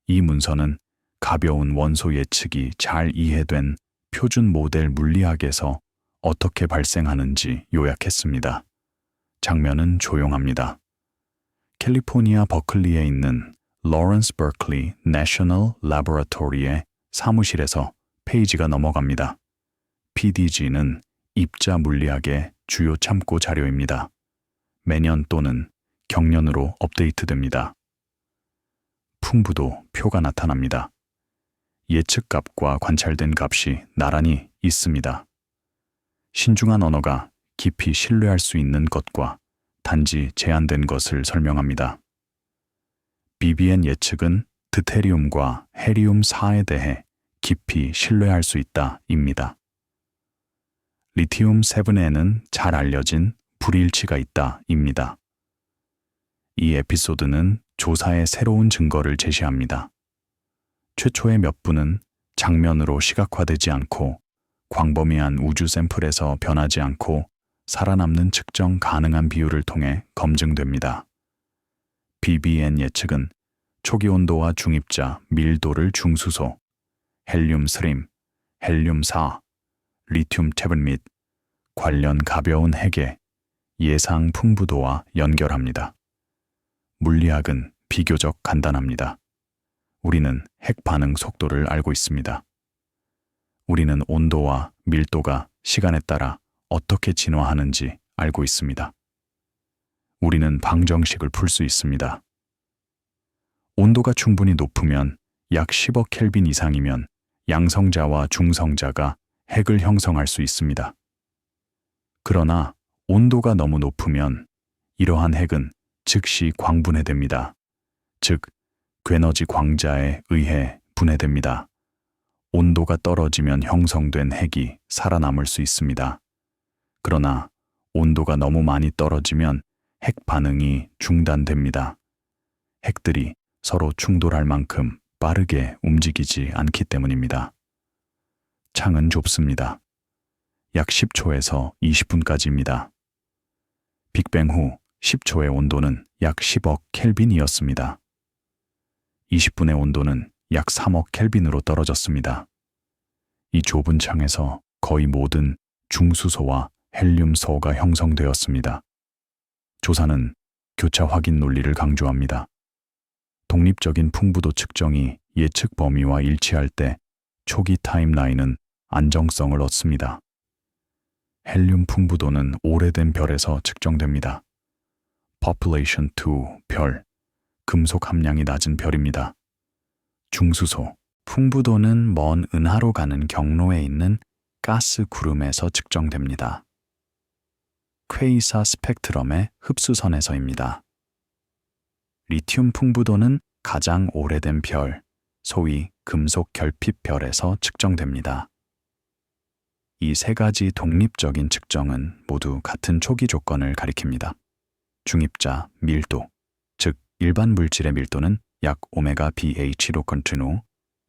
이 문서는 가벼운 원소 예측이 잘 이해된 표준 모델 물리학에서 어떻게 발생하는지 요약했습니다. 장면은 조용합니다. 캘리포니아 버클리에 있는 로런스 버클리 내셔널 라보라토리의 사무실에서 페이지가 넘어갑니다. PDG는 입자 물리학의 주요 참고 자료입니다. 매년 또는 경년으로 업데이트됩니다. 풍부도 표가 나타납니다. 예측값과 관찰된 값이 나란히 있습니다. 신중한 언어가 깊이 신뢰할 수 있는 것과 단지 제한된 것을 설명합니다. BBN 예측은 드테리움과 헤리움-4에 대해 깊이 신뢰할 수 있다입니다. 리티움-7에는 잘 알려진 불일치가 있다입니다. 이 에피소드는 조사의 새로운 증거를 제시합니다. 최초의 몇 분은 장면으로 시각화되지 않고 광범위한 우주 샘플에서 변하지 않고 살아남는 측정 가능한 비율을 통해 검증됩니다. BBN 예측은 초기 온도와 중입자, 밀도를 중수소, 헬륨-3, 헬륨-4, 리튬-7 및 관련 가벼운 핵의 예상 풍부도와 연결합니다. 물리학은 비교적 간단합니다. 우리는 핵 반응 속도를 알고 있습니다. 우리는 온도와 밀도가 시간에 따라 어떻게 진화하는지 알고 있습니다. 우리는 방정식을 풀 수 있습니다. 온도가 충분히 높으면 약 10억 켈빈 이상이면 양성자와 중성자가 핵을 형성할 수 있습니다. 그러나 온도가 너무 높으면 이러한 핵은 즉시 광분해됩니다. 즉, 괴너지 광자에 의해 분해됩니다. 온도가 떨어지면 형성된 핵이 살아남을 수 있습니다. 그러나 온도가 너무 많이 떨어지면 핵 반응이 중단됩니다. 핵들이 서로 충돌할 만큼 빠르게 움직이지 않기 때문입니다. 창은 좁습니다. 약 10초에서 20분까지입니다. 빅뱅 후 10초의 온도는 약 10억 켈빈이었습니다. 20분의 온도는 약 3억 켈빈으로 떨어졌습니다. 이 좁은 창에서 거의 모든 중수소와 헬륨소가 형성되었습니다. 조사는 교차 확인 논리를 강조합니다. 독립적인 풍부도 측정이 예측 범위와 일치할 때 초기 타임라인은 안정성을 얻습니다. 헬륨 풍부도는 오래된 별에서 측정됩니다. Population 2 별, 금속 함량이 낮은 별입니다. 중수소, 풍부도는 먼 은하로 가는 경로에 있는 가스 구름에서 측정됩니다. 퀘이사 스펙트럼의 흡수선에서입니다. 리튬 풍부도는 가장 오래된 별, 소위 금속 결핍 별에서 측정됩니다. 이 세 가지 독립적인 측정은 모두 같은 초기 조건을 가리킵니다. 중입자, 밀도, 즉 일반 물질의 밀도는 약 오메가 pH로 컨티누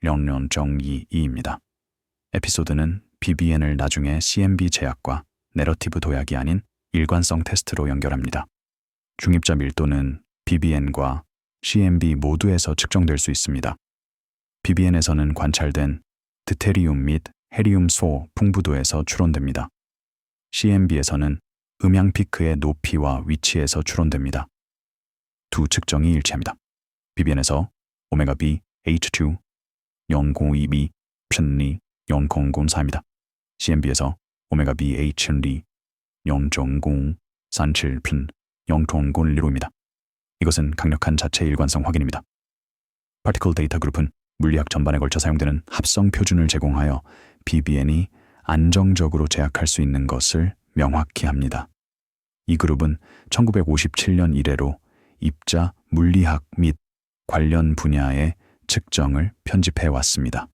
0.022입니다. 에피소드는 BBN을 나중에 CMB 제약과 내러티브 도약이 아닌 일관성 테스트로 연결합니다. 중입자 밀도는 BBN과 CMB 모두에서 측정될 수 있습니다. BBN에서는 관찰된 드테리움 및 헤리움소 풍부도에서 추론됩니다. CMB에서는 음향 피크의 높이와 위치에서 추론됩니다. 두 측정이 일치합니다. BBN에서 오메가 B, H2, 002B, 편리, 0004입니다. CMB에서 오메가 B, H2, 0.037 편, 0.01입니다. 이것은 강력한 자체 일관성 확인입니다. 파티클 데이터 그룹은 물리학 전반에 걸쳐 사용되는 합성 표준을 제공하여 BBN이 안정적으로 제약할 수 있는 것을 명확히 합니다. 이 그룹은 1957년 이래로 입자 물리학 및 관련 분야의 측정을 편집해 왔습니다.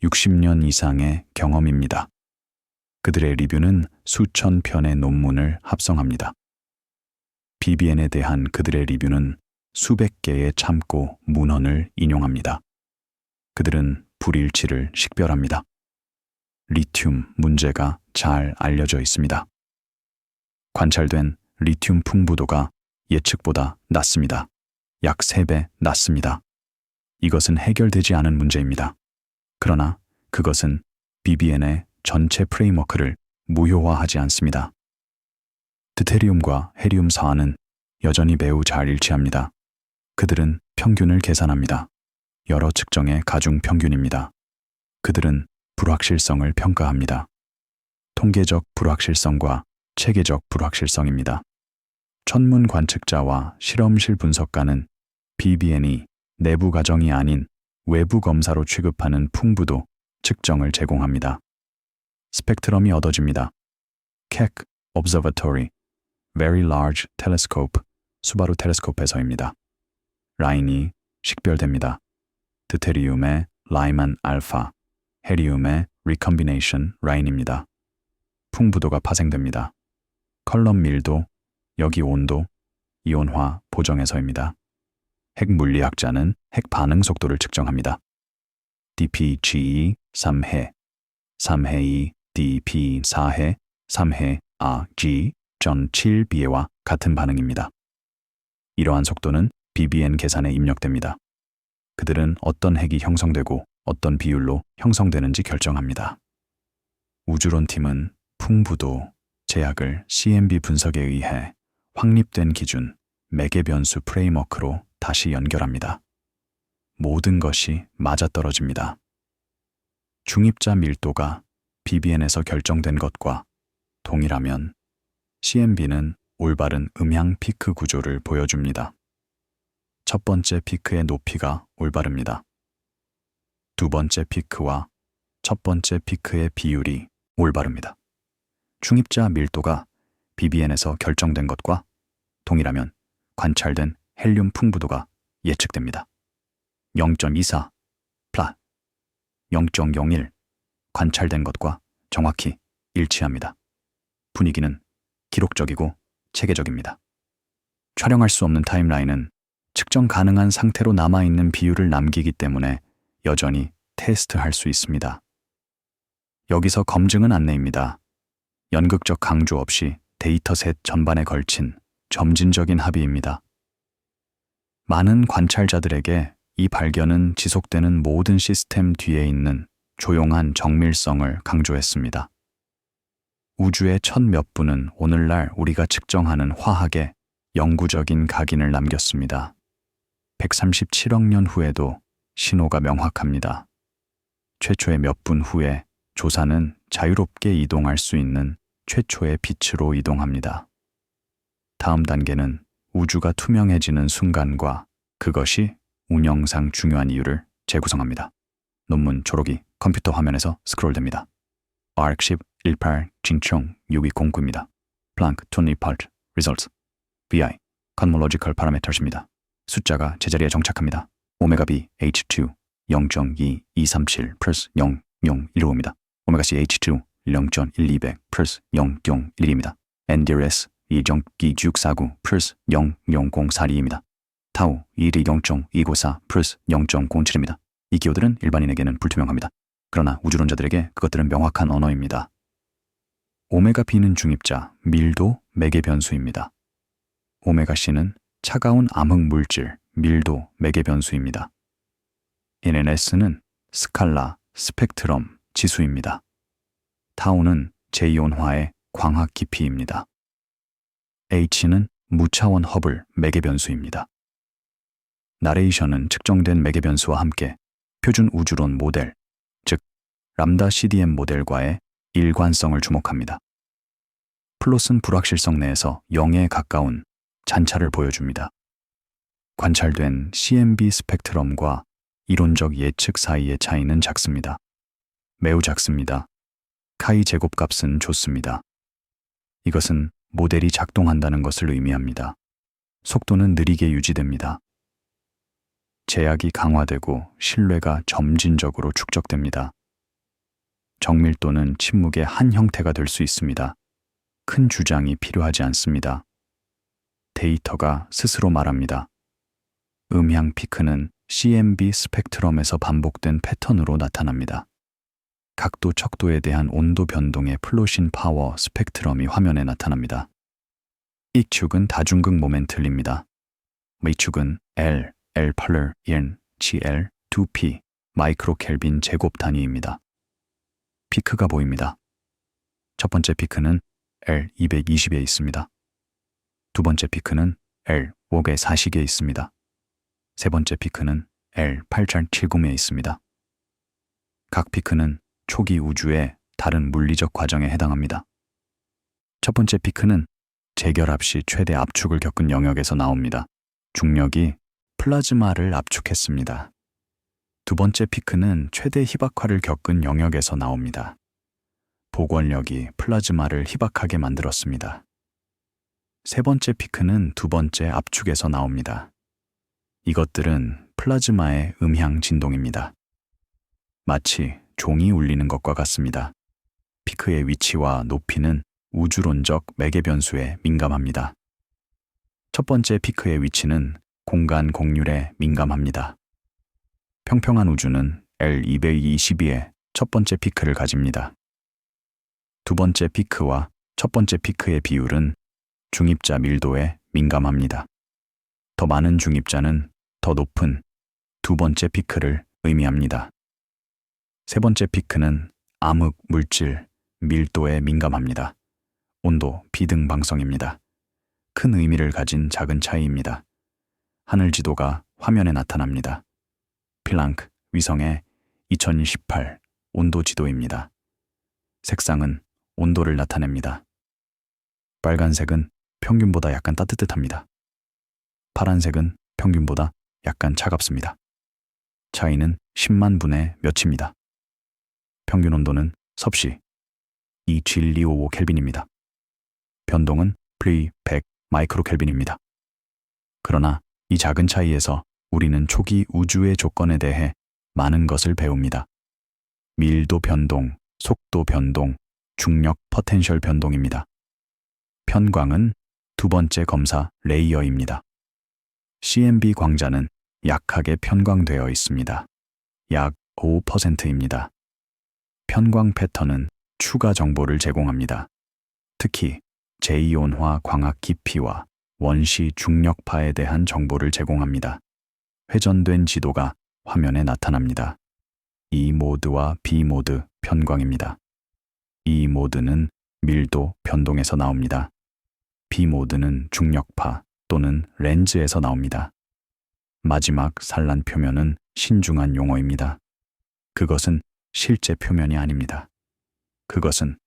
60년 이상의 경험입니다. 그들의 리뷰는 수천 편의 논문을 합성합니다. BBN에 대한 그들의 리뷰는 수백 개의 참고 문헌을 인용합니다. 그들은 불일치를 식별합니다. 리튬 문제가 잘 알려져 있습니다. 관찰된 리튬 풍부도가 예측보다 낮습니다. 약 3배 낮습니다. 이것은 해결되지 않은 문제입니다. 그러나 그것은 BBN의 전체 프레임워크를 무효화하지 않습니다. 드테리움과 헤리움 사안은 여전히 매우 잘 일치합니다. 그들은 평균을 계산합니다. 여러 측정의 가중 평균입니다. 그들은 불확실성을 평가합니다. 통계적 불확실성과 체계적 불확실성입니다. 천문 관측자와 실험실 분석가는 BBN이 내부 과정이 아닌 외부 검사로 취급하는 풍부도 측정을 제공합니다. 스펙트럼이 얻어집니다. Keck Observatory, Very Large Telescope, 수바루 텔레스코프에서입니다. 라인이 식별됩니다. 드테리움의 라이만 알파, 헤리움의 리컴비네이션 라인입니다. 풍부도가 파생됩니다. 컬럼 밀도, 여기 온도, 이온화 보정에서입니다. 핵 물리학자는 핵 반응 속도를 측정합니다. DPGE 3해, 3해이 DP 4해, 3해 RG 전 7B와 같은 반응입니다. 이러한 속도는 BBN 계산에 입력됩니다. 그들은 어떤 핵이 형성되고 어떤 비율로 형성되는지 결정합니다. 우주론 팀은 풍부도 제약을 CMB 분석에 의해 확립된 기준 매개 변수 프레임워크로 다시 연결합니다. 모든 것이 맞아떨어집니다. 중입자 밀도가 BBN에서 결정된 것과 동일하면 CMB는 올바른 음향 피크 구조를 보여줍니다. 첫 번째 피크의 높이가 올바릅니다. 두 번째 피크와 첫 번째 피크의 비율이 올바릅니다. 중입자 밀도가 BBN에서 결정된 것과 동일하면 관찰된 헬륨 풍부도가 예측됩니다. 0.24 플라 0.01 관찰된 것과 정확히 일치합니다. 분위기는 기록적이고 체계적입니다. 촬영할 수 없는 타임라인은 측정 가능한 상태로 남아있는 비율을 남기기 때문에 여전히 테스트할 수 있습니다. 여기서 검증은 안내입니다. 연극적 강조 없이 데이터셋 전반에 걸친 점진적인 합의입니다. 많은 관찰자들에게 이 발견은 지속되는 모든 시스템 뒤에 있는 조용한 정밀성을 강조했습니다. 우주의 첫 몇 분은 오늘날 우리가 측정하는 화학에 영구적인 각인을 남겼습니다. 137억 년 후에도 신호가 명확합니다. 최초의 몇 분 후에 조사는 자유롭게 이동할 수 있는 최초의 빛으로 이동합니다. 다음 단계는 우주가 투명해지는 순간과 그것이 운영상 중요한 이유를 재구성합니다. 논문 초록이 컴퓨터 화면에서 스크롤됩니다. ARC 1018 진총 6209입니다. 플랑크 28 results VI cosmological parameters입니다. 숫자가 제자리에 정착합니다. 오메가 B H2 0.2237 플러스 0.015입니다. 오메가 C H2 0.1200 플러스 0.012입니다. NDRS 2.2649 플러스 0.0042입니다. 타우 1이 0.294 플러스 0.07입니다. 이 기호들은 일반인에게는 불투명합니다. 그러나 우주론자들에게 그것들은 명확한 언어입니다. 오메가 B는 중입자, 밀도, 매개 변수입니다. 오메가 C는 차가운 암흑 물질, 밀도, 매개 변수입니다. S는 스칼라, 스펙트럼, 지수입니다. 타우는 제2온화의 광학 깊이입니다. H는 무차원 허블 매개 변수입니다. 나레이션은 측정된 매개 변수와 함께 표준 우주론 모델, 즉 람다 CDM 모델과의 일관성을 주목합니다. 플롯은 불확실성 내에서 0에 가까운 잔차를 보여줍니다. 관찰된 CMB 스펙트럼과 이론적 예측 사이의 차이는 작습니다. 매우 작습니다. 카이 제곱값은 좋습니다. 이것은 모델이 작동한다는 것을 의미합니다. 속도는 느리게 유지됩니다. 제약이 강화되고 신뢰가 점진적으로 축적됩니다. 정밀도는 침묵의 한 형태가 될 수 있습니다. 큰 주장이 필요하지 않습니다. 데이터가 스스로 말합니다. 음향 피크는 CMB 스펙트럼에서 반복된 패턴으로 나타납니다. 각도 척도에 대한 온도 변동의 플롯인 파워 스펙트럼이 화면에 나타납니다. E축은 다중극 모멘틀입니다. V축은 L, L8, N, GL, 2P, 마이크로 켈빈 제곱 단위입니다. 피크가 보입니다. 첫 번째 피크는 L220에 있습니다. 두 번째 피크는 L540에 있습니다. 세 번째 피크는 L8070에 있습니다. 각 피크는 초기 우주의 다른 물리적 과정에 해당합니다. 첫 번째 피크는 재결합 시 최대 압축을 겪은 영역에서 나옵니다. 중력이 플라즈마를 압축했습니다. 두 번째 피크는 최대 희박화를 겪은 영역에서 나옵니다. 복원력이 플라즈마를 희박하게 만들었습니다. 세 번째 피크는 두 번째 압축에서 나옵니다. 이것들은 플라즈마의 음향 진동입니다. 마치 종이 울리는 것과 같습니다. 피크의 위치와 높이는 우주론적 매개 변수에 민감합니다. 첫 번째 피크의 위치는 공간 곡률에 민감합니다. 평평한 우주는 L222의 첫 번째 피크를 가집니다. 두 번째 피크와 첫 번째 피크의 비율은 중입자 밀도에 민감합니다. 더 많은 중입자는 더 높은 두 번째 피크를 의미합니다. 세 번째 피크는 암흑 물질 밀도에 민감합니다. 온도 비등방성입니다. 큰 의미를 가진 작은 차이입니다. 하늘 지도가 화면에 나타납니다. 플랑크 위성의 2018 온도 지도입니다. 색상은 온도를 나타냅니다. 빨간색은 평균보다 약간 따뜻합니다. 파란색은 평균보다 약간 차갑습니다. 차이는 10만 분의 몇입니다. 평균 온도는 섭씨 27255 켈빈입니다. 변동은 플리 100 마이크로 켈빈입니다. 그러나 이 작은 차이에서 우리는 초기 우주의 조건에 대해 많은 것을 배웁니다. 밀도 변동, 속도 변동, 중력 포텐셜 변동입니다. 편광은 두 번째 검사 레이어입니다. CMB 광자는 약하게 편광되어 있습니다. 약 5%입니다. 편광 패턴은 추가 정보를 제공합니다. 특히 제2온화 광학 깊이와 원시 중력파에 대한 정보를 제공합니다. 회전된 지도가 화면에 나타납니다. E 모드와 B 모드 편광입니다. E 모드는 밀도 변동에서 나옵니다. B 모드는 중력파 또는 렌즈에서 나옵니다. 마지막 산란 표면은 신중한 용어입니다. 그것은 실제 표면이 아닙니다. 그것은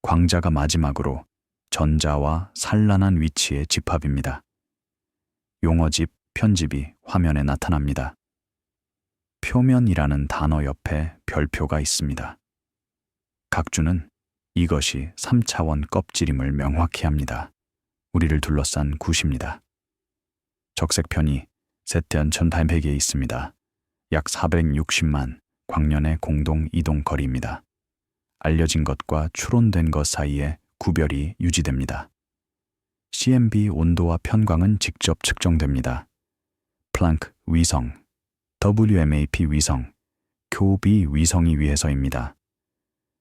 광자가 마지막으로 전자와 산란한 위치의 집합입니다. 용어집, 편집이 화면에 나타납니다. 표면이라는 단어 옆에 별표가 있습니다. 각주는 이것이 3차원 껍질임을 명확히 합니다. 우리를 둘러싼 굿입니다. 적색편이 세태현 1800에 있습니다. 약 460만 광년의 공동 이동 거리입니다. 알려진 것과 추론된 것 사이에 구별이 유지됩니다. CMB 온도와 편광은 직접 측정됩니다. 플랑크 위성, WMAP 위성, 교비 위성이 위해서입니다.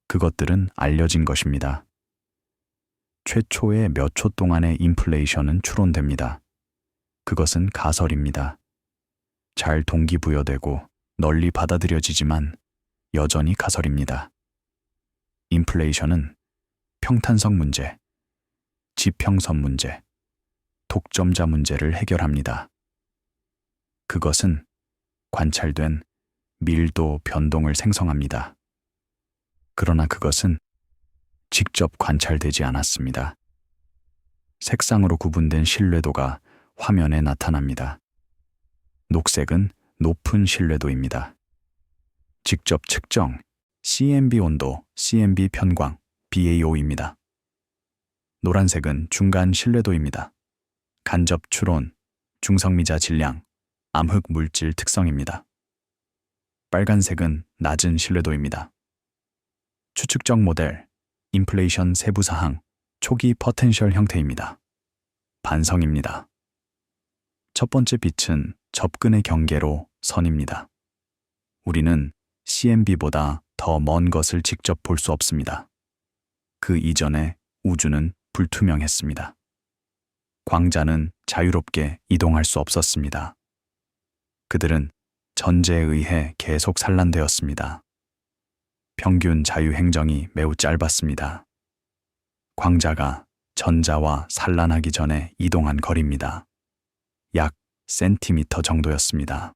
그것들은 알려진 것입니다. 최초의 몇 초 동안의 인플레이션은 추론됩니다. 그것은 가설입니다. 잘 동기부여되고 널리 받아들여지지만 여전히 가설입니다. 인플레이션은 평탄성 문제, 지평선 문제, 독점자 문제를 해결합니다. 그것은 관찰된 밀도 변동을 생성합니다. 그러나 그것은 직접 관찰되지 않았습니다. 색상으로 구분된 신뢰도가 화면에 나타납니다. 녹색은 높은 신뢰도입니다. 직접 측정, CMB 온도, CMB 편광, BAO입니다. 노란색은 중간 신뢰도입니다. 간접 추론, 중성미자 질량, 암흑 물질 특성입니다. 빨간색은 낮은 신뢰도입니다. 추측적 모델, 인플레이션 세부 사항, 초기 포텐셜 형태입니다. 반성입니다. 첫 번째 빛은 접근의 경계로 선입니다. 우리는 CMB보다 더 먼 것을 직접 볼 수 없습니다. 그 이전에 우주는 불투명했습니다. 광자는 자유롭게 이동할 수 없었습니다. 그들은 전제에 의해 계속 산란되었습니다. 평균 자유행정이 매우 짧았습니다. 광자가 전자와 산란하기 전에 이동한 거리입니다. 약 센티미터 정도였습니다.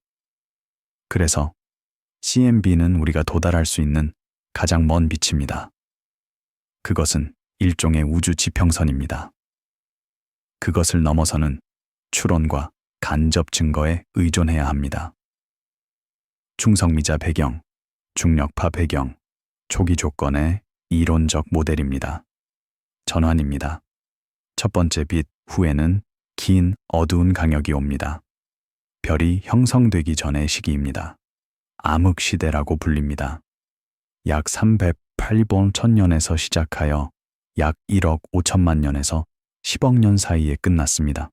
그래서 CMB는 우리가 도달할 수 있는 가장 먼 빛입니다. 그것은 일종의 우주 지평선입니다. 그것을 넘어서는 추론과 간접 증거에 의존해야 합니다. 충성미자 배경, 중력파 배경, 초기 조건의 이론적 모델입니다. 전환입니다. 첫 번째 빛 후에는 긴 어두운 강역이 옵니다. 별이 형성되기 전의 시기입니다. 암흑 시대라고 불립니다. 약 308번 천년에서 시작하여 약 1억 5천만 년에서 10억 년 사이에 끝났습니다.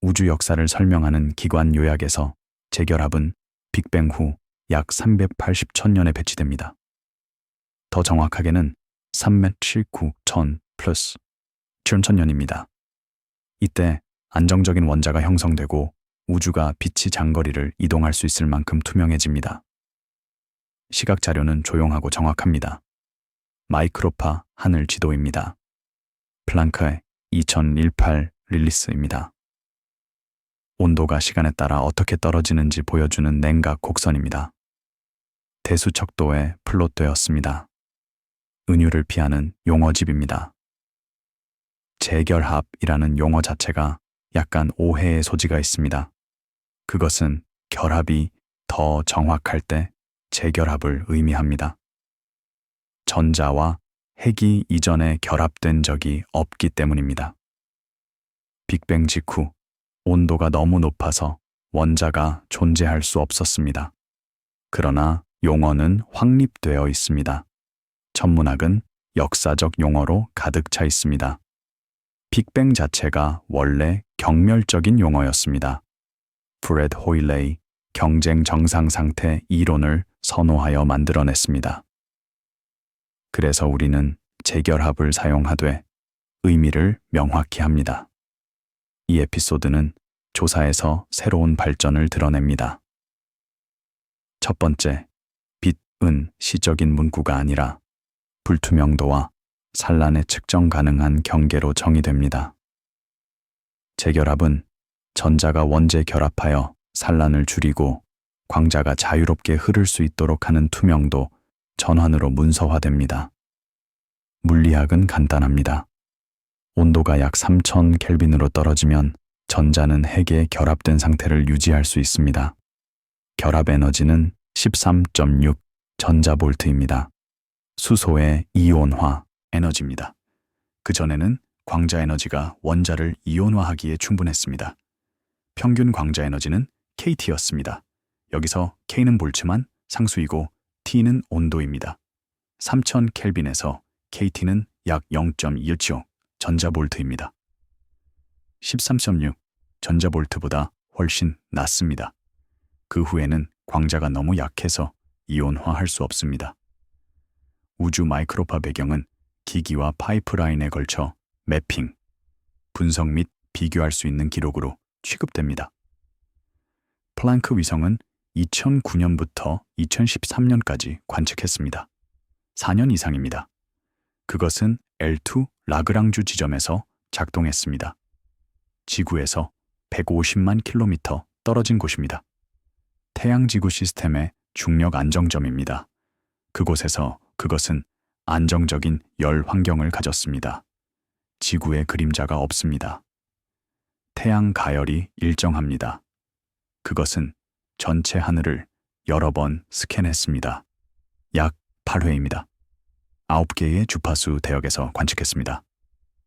우주 역사를 설명하는 기관 요약에서 재결합은 빅뱅 후 약 380천년에 배치됩니다. 더 정확하게는 379천 플러스 7천년입니다. 이때 안정적인 원자가 형성되고 우주가 빛의 장거리를 이동할 수 있을 만큼 투명해집니다. 시각 자료는 조용하고 정확합니다. 마이크로파 하늘 지도입니다. 플랑크의 2018 릴리스입니다. 온도가 시간에 따라 어떻게 떨어지는지 보여주는 냉각 곡선입니다. 대수척도에 플롯되었습니다. 은유를 피하는 용어집입니다. 재결합이라는 용어 자체가 약간 오해의 소지가 있습니다. 그것은 결합이 더 정확할 때 재결합을 의미합니다. 전자와 핵이 이전에 결합된 적이 없기 때문입니다. 빅뱅 직후 온도가 너무 높아서 원자가 존재할 수 없었습니다. 그러나 용어는 확립되어 있습니다. 천문학은 역사적 용어로 가득 차 있습니다. 빅뱅 자체가 원래 경멸적인 용어였습니다. 프레드 호일레이 경쟁 정상 상태 이론을 선호하여 만들어냈습니다. 그래서 우리는 재결합을 사용하되 의미를 명확히 합니다. 이 에피소드는 조사에서 새로운 발전을 드러냅니다. 첫 번째, 빛은 시적인 문구가 아니라 불투명도와 산란의 측정 가능한 경계로 정의됩니다. 재결합은 전자가 원재 결합하여 산란을 줄이고 광자가 자유롭게 흐를 수 있도록 하는 투명도, 전환으로 문서화됩니다. 물리학은 간단합니다. 온도가 약 3000 켈빈으로 떨어지면 전자는 핵에 결합된 상태를 유지할 수 있습니다. 결합 에너지는 13.6 전자볼트입니다. 수소의 이온화 에너지입니다. 그전에는 광자 에너지가 원자를 이온화하기에 충분했습니다. 평균 광자 에너지는 KT였습니다. 여기서 K는 볼트만 상수이고 T는 온도입니다. 3000 켈빈에서 KT는 약 0.215 전자볼트입니다. 13.6 전자볼트보다 훨씬 낮습니다. 그 후에는 광자가 너무 약해서 이온화할 수 없습니다. 우주 마이크로파 배경은 기기와 파이프라인에 걸쳐 매핑, 분석 및 비교할 수 있는 기록으로 취급됩니다. 플랑크 위성은 2009년부터 2013년까지 관측했습니다. 4년 이상입니다. 그것은 L2 라그랑주 지점에서 작동했습니다. 지구에서 150만 킬로미터 떨어진 곳입니다. 태양지구 시스템의 중력 안정점입니다. 그곳에서 그것은 안정적인 열 환경을 가졌습니다. 지구에 그림자가 없습니다. 태양 가열이 일정합니다. 그것은 전체 하늘을 여러 번 스캔했습니다. 약 8회입니다. 9개의 주파수 대역에서 관측했습니다.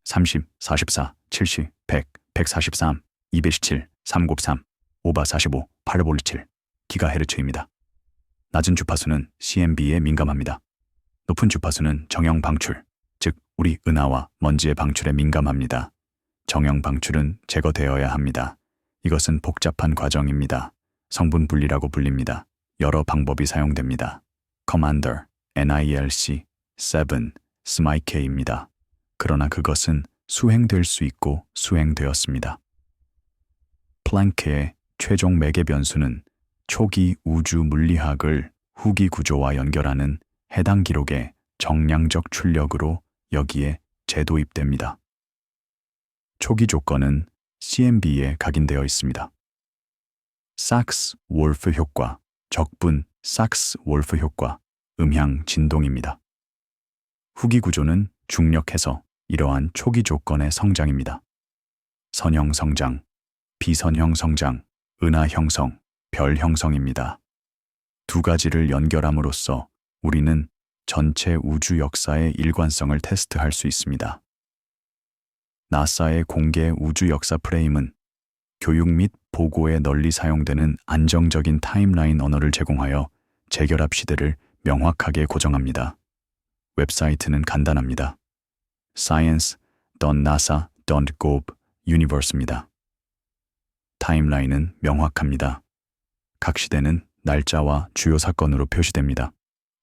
30, 44, 70, 100, 143, 217, 393, 545, 8517 기가헤르츠입니다. 낮은 주파수는 CMB에 민감합니다. 높은 주파수는 정형 방출, 즉 우리 은하와 먼지의 방출에 민감합니다. 정형 방출은 제거되어야 합니다. 이것은 복잡한 과정입니다. 성분 분리라고 불립니다. 여러 방법이 사용됩니다. Commander, NILC, 7, SMIK입니다. 그러나 그것은 수행될 수 있고 수행되었습니다. 플랭크의 최종 매개 변수는 초기 우주 물리학을 후기 구조와 연결하는 해당 기록의 정량적 출력으로 여기에 재도입됩니다. 초기 조건은 CMB에 각인되어 있습니다. sak스-월프 효과, 적분 sak스-월프 효과, 음향 진동입니다. 후기 구조는 중력해서 이러한 초기 조건의 성장입니다. 선형 성장, 비선형 성장, 은하 형성, 별 형성입니다. 두 가지를 연결함으로써 우리는 전체 우주 역사의 일관성을 테스트할 수 있습니다. 나사의 공개 우주 역사 프레임은 교육 및 보고에 널리 사용되는 안정적인 타임라인 언어를 제공하여 재결합 시대를 명확하게 고정합니다. 웹사이트는 간단합니다. science.nasa.gov universe입니다. 타임라인은 명확합니다. 각 시대는 날짜와 주요 사건으로 표시됩니다.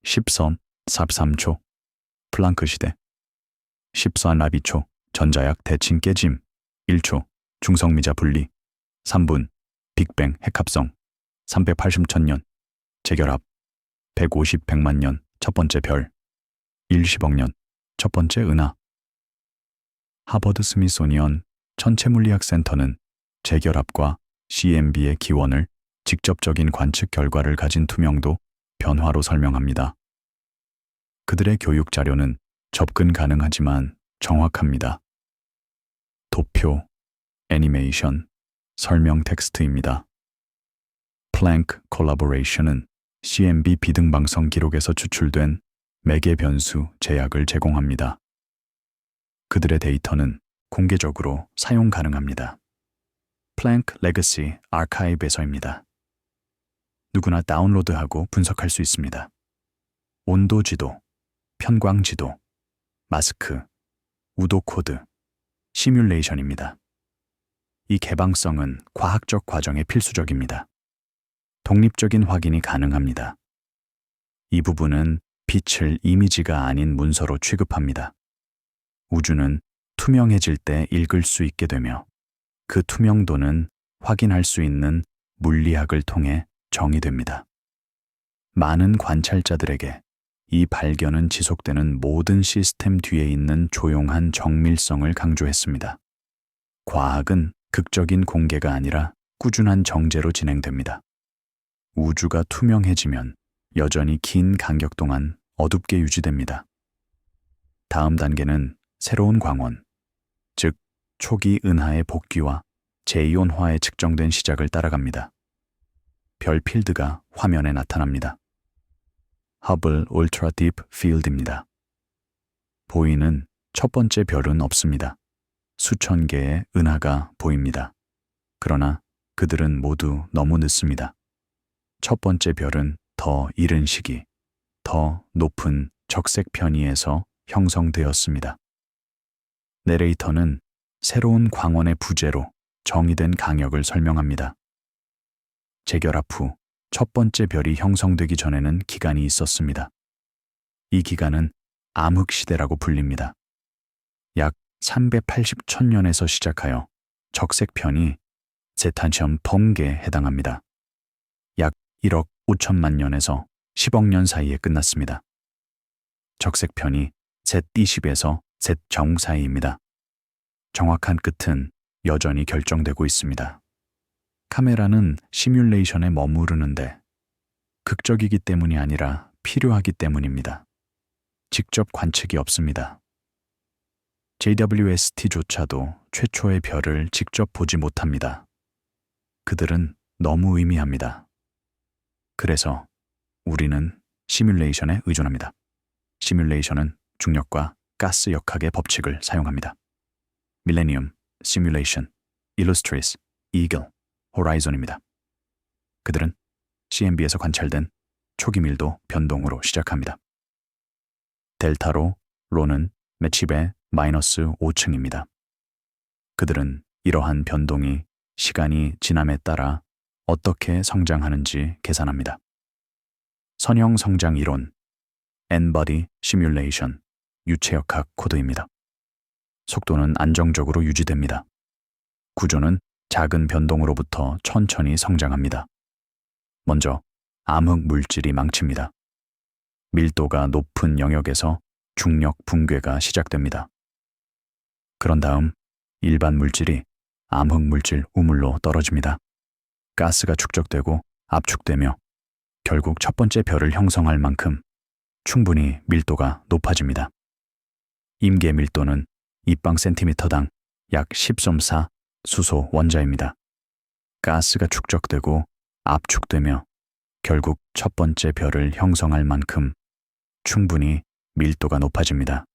10선 43초 플랑크 시대, 10선 라비초 전자약 대칭 깨짐 1초 중성미자 분리 3분 빅뱅 핵합성 380천년 재결합 150백만 년 첫 번째 별 10억 년 첫 번째 은하. 하버드 스미소니언 천체물리학 센터는 재결합과 CMB의 기원을 직접적인 관측 결과를 가진 투명도 변화로 설명합니다. 그들의 교육 자료는 접근 가능하지만 정확합니다. 도표, 애니메이션, 설명 텍스트입니다. 플랭크 콜라보레이션은 CMB 비등방성 기록에서 추출된 매개 변수 제약을 제공합니다. 그들의 데이터는 공개적으로 사용 가능합니다. 플랭크 레거시 아카이브에서입니다. 누구나 다운로드하고 분석할 수 있습니다. 온도 지도, 편광 지도, 마스크, 우도 코드, 시뮬레이션입니다. 이 개방성은 과학적 과정에 필수적입니다. 독립적인 확인이 가능합니다. 이 부분은 빛을 이미지가 아닌 문서로 취급합니다. 우주는 투명해질 때 읽을 수 있게 되며 그 투명도는 확인할 수 있는 물리학을 통해 정의됩니다. 많은 관찰자들에게 이 발견은 지속되는 모든 시스템 뒤에 있는 조용한 정밀성을 강조했습니다. 과학은 극적인 공개가 아니라 꾸준한 정제로 진행됩니다. 우주가 투명해지면 여전히 긴 간격 동안 어둡게 유지됩니다. 다음 단계는 새로운 광원, 즉 초기 은하의 복귀와 재이온화에 측정된 시작을 따라갑니다. 별 필드가 화면에 나타납니다. 허블 울트라 딥 필드입니다. 보이는 첫 번째 별은 없습니다. 수천 개의 은하가 보입니다. 그러나 그들은 모두 너무 늦습니다. 첫 번째 별은 더 이른 시기, 더 높은 적색 편의에서 형성되었습니다. 내레이터는 새로운 광원의 부재로 정의된 강역을 설명합니다. 재결합 후 첫 번째 별이 형성되기 전에는 기간이 있었습니다. 이 기간은 암흑시대라고 불립니다. 약 380천년에서 시작하여 적색 편이 제탄시엄 펑계에 해당합니다. 약 1억 5천만 년에서 10억 년 사이에 끝났습니다. 적색편이 Z20에서 Z0 사이입니다. 정확한 끝은 여전히 결정되고 있습니다. 카메라는 시뮬레이션에 머무르는데 극적이기 때문이 아니라 필요하기 때문입니다. 직접 관측이 없습니다. JWST조차도 최초의 별을 직접 보지 못합니다. 그들은 너무 의미합니다. 그래서 우리는 시뮬레이션에 의존합니다. 시뮬레이션은 중력과 가스 역학의 법칙을 사용합니다. 밀레니엄, 시뮬레이션, 일러스트리스, 이글, 호라이존입니다. 그들은 CMB에서 관찰된 초기 밀도 변동으로 시작합니다. 델타로 로는 매칩의 마이너스 5층입니다. 그들은 이러한 변동이 시간이 지남에 따라 어떻게 성장하는지 계산합니다. 선형 성장 이론, N-body 시뮬레이션, 유체역학 코드입니다. 속도는 안정적으로 유지됩니다. 구조는 작은 변동으로부터 천천히 성장합니다. 먼저 암흑 물질이 망칩니다. 밀도가 높은 영역에서 중력 붕괴가 시작됩니다. 그런 다음 일반 물질이 암흑 물질 우물로 떨어집니다. 가스가 축적되고 압축되며 결국 첫 번째 별을 형성할 만큼 충분히 밀도가 높아집니다. 임계 밀도는 입방 센티미터당 약 10.4 수소 원자입니다. 가스가 축적되고 압축되며 결국 첫 번째 별을 형성할 만큼 충분히 밀도가 높아집니다.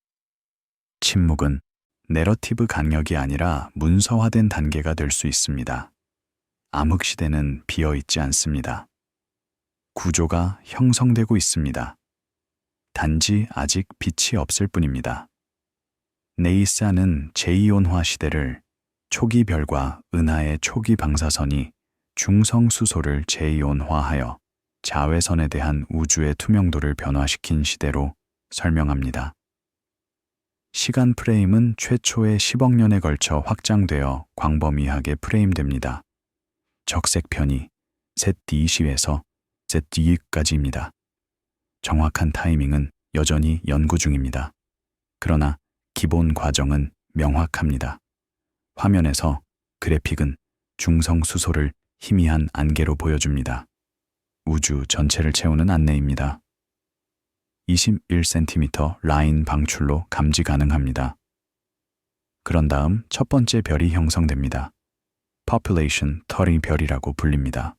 침묵은 내러티브 강력이 아니라 문서화된 단계가 될 수 있습니다. 암흑시대는 비어있지 않습니다. 구조가 형성되고 있습니다. 단지 아직 빛이 없을 뿐입니다. 네이사는 제2온화 시대를 초기 별과 은하의 초기 방사선이 중성수소를 제2온화하여 자외선에 대한 우주의 투명도를 변화시킨 시대로 설명합니다. 시간 프레임은 최초의 10억 년에 걸쳐 확장되어 광범위하게 프레임됩니다. 적색편이 Z20에서 Z2까지입니다. 정확한 타이밍은 여전히 연구 중입니다. 그러나 기본 과정은 명확합니다. 화면에서 그래픽은 중성수소를 희미한 안개로 보여줍니다. 우주 전체를 채우는 안내입니다. 21cm 라인 방출로 감지 가능합니다. 그런 다음 첫 번째 별이 형성됩니다. Population 30 별이라고 불립니다.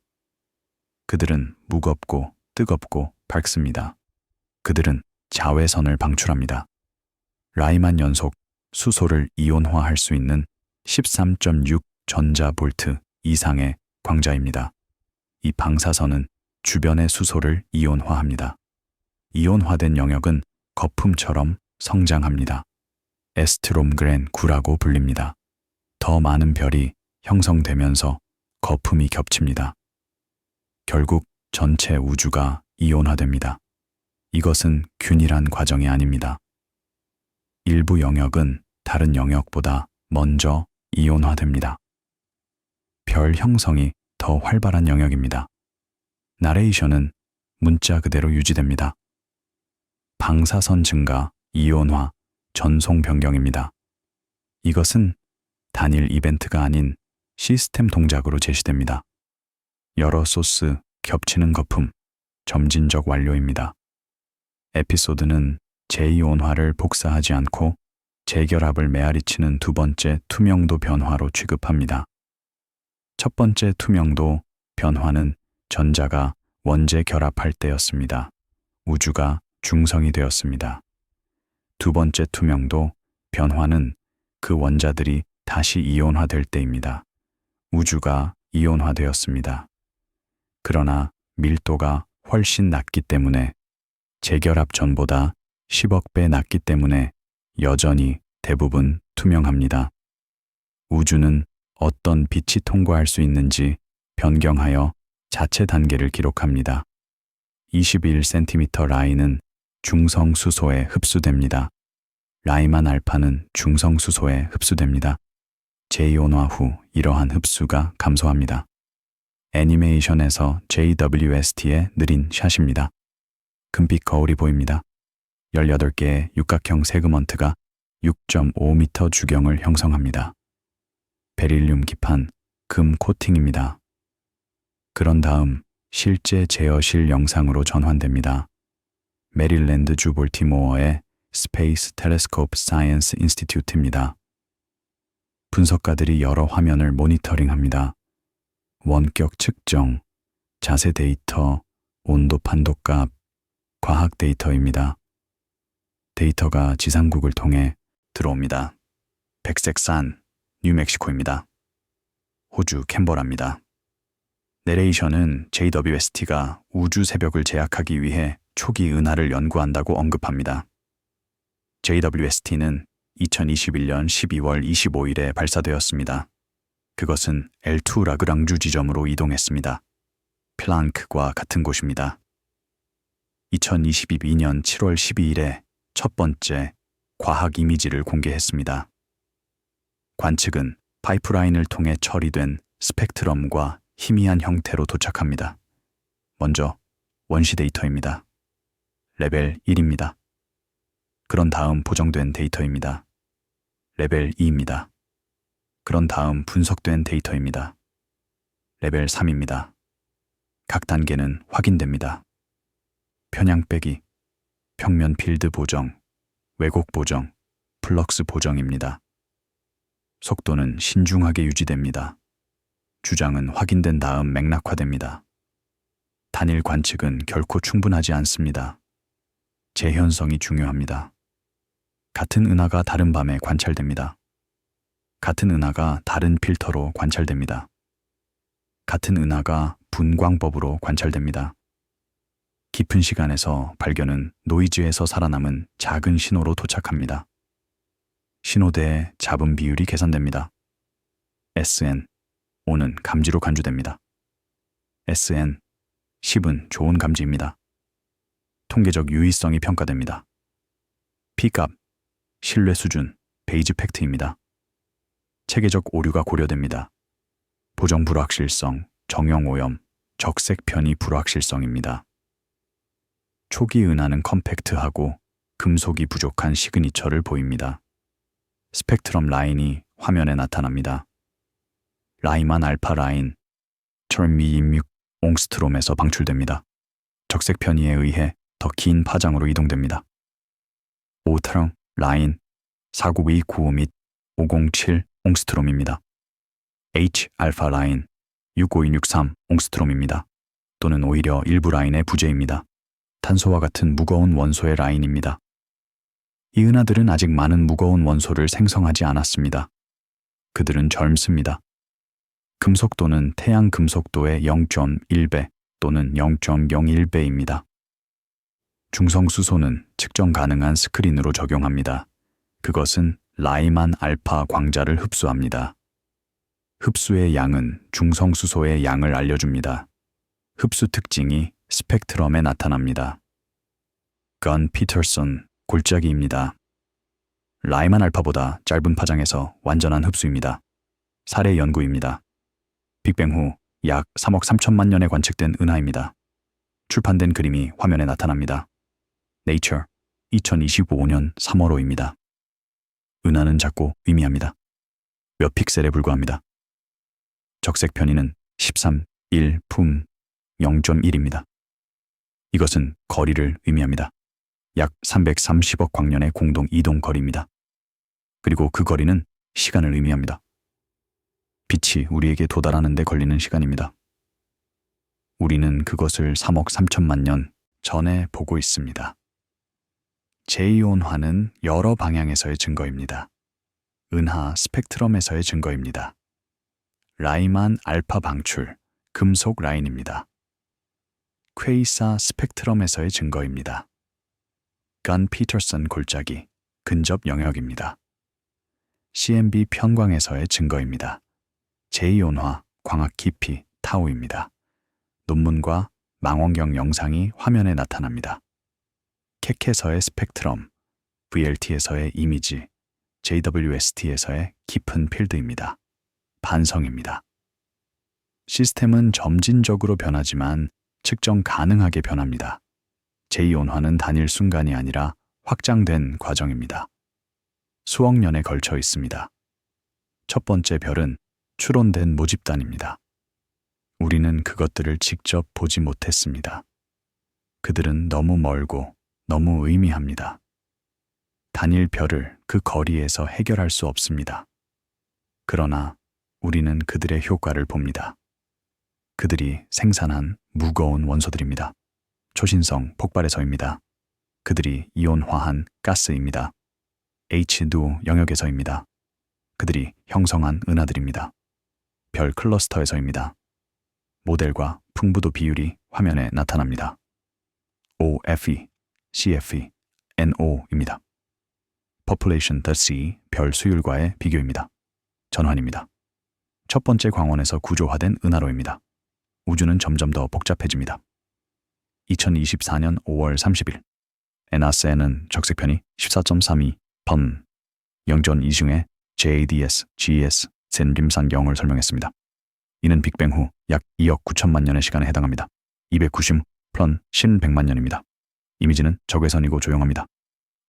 그들은 무겁고 뜨겁고 밝습니다. 그들은 자외선을 방출합니다. 라이만 연속 수소를 이온화할 수 있는 13.6 전자볼트 이상의 광자입니다. 이 방사선은 주변의 수소를 이온화합니다. 이온화된 영역은 거품처럼 성장합니다. 에스트롬그렌 9라고 불립니다. 더 많은 별이 형성되면서 거품이 겹칩니다. 결국 전체 우주가 이온화됩니다. 이것은 균일한 과정이 아닙니다. 일부 영역은 다른 영역보다 먼저 이온화됩니다. 별 형성이 더 활발한 영역입니다. 나레이션은 문자 그대로 유지됩니다. 방사선 증가, 이온화, 전송 변경입니다. 이것은 단일 이벤트가 아닌 시스템 동작으로 제시됩니다. 여러 소스, 겹치는 거품, 점진적 완료입니다. 에피소드는 제2온화를 복사하지 않고 재결합을 메아리치는 두 번째 투명도 변화로 취급합니다. 첫 번째 투명도 변화는 전자가 원재 결합할 때였습니다. 우주가 중성이 되었습니다. 두 번째 투명도 변화는 그 원자들이 다시 이온화될 때입니다. 우주가 이온화되었습니다. 그러나 밀도가 훨씬 낮기 때문에 재결합 전보다 10억 배 낮기 때문에 여전히 대부분 투명합니다. 우주는 어떤 빛이 통과할 수 있는지 변경하여 자체 단계를 기록합니다. 21cm 라인은 중성수소에 흡수됩니다. 라이만 알파는 중성수소에 흡수됩니다. 제2온화 후 이러한 흡수가 감소합니다. 애니메이션에서 JWST의 느린 샷입니다. 금빛 거울이 보입니다. 18개의 육각형 세그먼트가 6.5m 주경을 형성합니다. 베릴륨 기판, 금 코팅입니다. 그런 다음 실제 제어실 영상으로 전환됩니다. 메릴랜드 주 볼티모어의 스페이스 텔레스코프 사이언스 인스티튜트입니다. 분석가들이 여러 화면을 모니터링합니다. 원격 측정, 자세 데이터, 온도 판독값, 과학 데이터입니다. 데이터가 지상국을 통해 들어옵니다. 백색 산, 뉴멕시코입니다. 호주 캔버라입니다. 내레이션은 JWST가 우주 새벽을 제약하기 위해 초기 은하를 연구한다고 언급합니다. JWST는 2021년 12월 25일에 발사되었습니다. 그것은 L2 라그랑주 지점으로 이동했습니다. 플랑크과 같은 곳입니다. 2022년 7월 12일에 첫 번째 과학 이미지를 공개했습니다. 관측은 파이프라인을 통해 처리된 스펙트럼과 희미한 형태로 도착합니다. 먼저 원시 데이터입니다. 레벨 1입니다. 그런 다음 보정된 데이터입니다. 레벨 2입니다. 그런 다음 분석된 데이터입니다. 레벨 3입니다. 각 단계는 확인됩니다. 편향 빼기, 평면 필드 보정, 왜곡 보정, 플럭스 보정입니다. 속도는 신중하게 유지됩니다. 주장은 확인된 다음 맥락화됩니다. 단일 관측은 결코 충분하지 않습니다. 재현성이 중요합니다. 같은 은하가 다른 밤에 관찰됩니다. 같은 은하가 다른 필터로 관찰됩니다. 같은 은하가 분광법으로 관찰됩니다. 깊은 시간에서 발견은 노이즈에서 살아남은 작은 신호로 도착합니다. 신호대의 잡음 비율이 계산됩니다. SN, 5는 감지로 간주됩니다. SN, 10은 좋은 감지입니다. 통계적 유의성이 평가됩니다. P값, 신뢰 수준, 베이즈 팩트입니다. 체계적 오류가 고려됩니다. 보정 불확실성, 정형 오염, 적색 편의 불확실성입니다. 초기 은하는 컴팩트하고 금속이 부족한 시그니처를 보입니다. 스펙트럼 라인이 화면에 나타납니다. 라이만 알파 라인, 1226 옹스트롬에서 방출됩니다. 적색 편의에 의해 더 긴 파장으로 이동됩니다. 오트럼 라인 4929 및 507 옹스트롬입니다. H 알파 라인 65263 옹스트롬입니다. 또는 오히려 일부 라인의 부재입니다. 탄소와 같은 무거운 원소의 라인입니다. 이 은하들은 아직 많은 무거운 원소를 생성하지 않았습니다. 그들은 젊습니다. 금속도는 태양 금속도의 0.1배 또는 0.01배입니다. 중성수소는 측정 가능한 스크린으로 적용합니다. 그것은 라이만 알파 광자를 흡수합니다. 흡수의 양은 중성수소의 양을 알려줍니다. 흡수 특징이 스펙트럼에 나타납니다. 건 피터슨 골짜기입니다. 라이만 알파보다 짧은 파장에서 완전한 흡수입니다. 사례 연구입니다. 빅뱅 후 약 3억 3천만 년에 관측된 은하입니다. 출판된 그림이 화면에 나타납니다. Nature 2025년 3월호입니다. 은하는 작고 의미합니다. 몇 픽셀에 불과합니다. 적색 편의는 13, 1, 품 0.1입니다. 이것은 거리를 의미합니다. 약 330억 광년의 공동 이동 거리입니다. 그리고 그 거리는 시간을 의미합니다. 빛이 우리에게 도달하는 데 걸리는 시간입니다. 우리는 그것을 3억 3천만 년 전에 보고 있습니다. 제2온화는 여러 방향에서의 증거입니다. 은하 스펙트럼에서의 증거입니다. 라이만 알파 방출, 금속 라인입니다. 퀘이사 스펙트럼에서의 증거입니다. 건 피터슨 골짜기, 근접 영역입니다. CMB 편광에서의 증거입니다. 제2온화, 광학 깊이, 타우입니다. 논문과 망원경 영상이 화면에 나타납니다. 캑에서의 스펙트럼, VLT에서의 이미지, JWST에서의 깊은 필드입니다. 반성입니다. 시스템은 점진적으로 변하지만 측정 가능하게 변합니다. 제2온화는 단일 순간이 아니라 확장된 과정입니다. 수억 년에 걸쳐 있습니다. 첫 번째 별은 추론된 모집단입니다. 우리는 그것들을 직접 보지 못했습니다. 그들은 너무 멀고 너무 의미합니다. 단일 별을 그 거리에서 해결할 수 없습니다. 그러나 우리는 그들의 효과를 봅니다. 그들이 생산한 무거운 원소들입니다. 초신성 폭발에서입니다. 그들이 이온화한 가스입니다. H2 영역에서입니다. 그들이 형성한 은하들입니다. 별 클러스터에서입니다. 모델과 풍부도 비율이 화면에 나타납니다. OFE, CFE, NO입니다. Population the C, 별 수율과의 비교입니다. 전환입니다. 첫 번째 광원에서 구조화된 은하로입니다. 우주는 점점 더 복잡해집니다. 2024년 5월 30일 NASA는 적색편이 14.32번 0.2중에 JADS, GES, 젠림산0을 설명했습니다. 이는 빅뱅 후 약 2억 9천만 년의 시간에 해당합니다. 290 플런 1,100만 년입니다. 이미지는 적외선이고 조용합니다.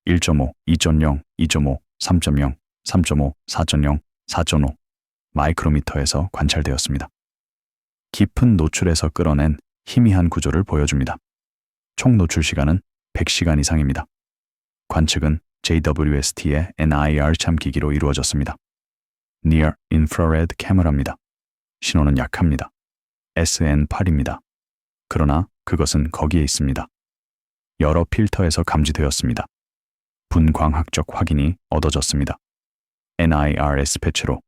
1.5, 2.0, 2.5, 3.0, 3.5, 4.0, 4.5 마이크로미터에서 관찰되었습니다. 깊은 노출에서 끌어낸 희미한 구조를 보여줍니다. 총 노출 시간은 100시간 이상입니다. 관측은 JWST의 NIR 참기기로 이루어졌습니다. Near Infrared 카메라입니다. 신호는 약합니다. SN8입니다. 그러나 그것은 거기에 있습니다. 여러 필터에서 감지되었습니다. 분광학적 확인이 얻어졌습니다. NIRS 패치로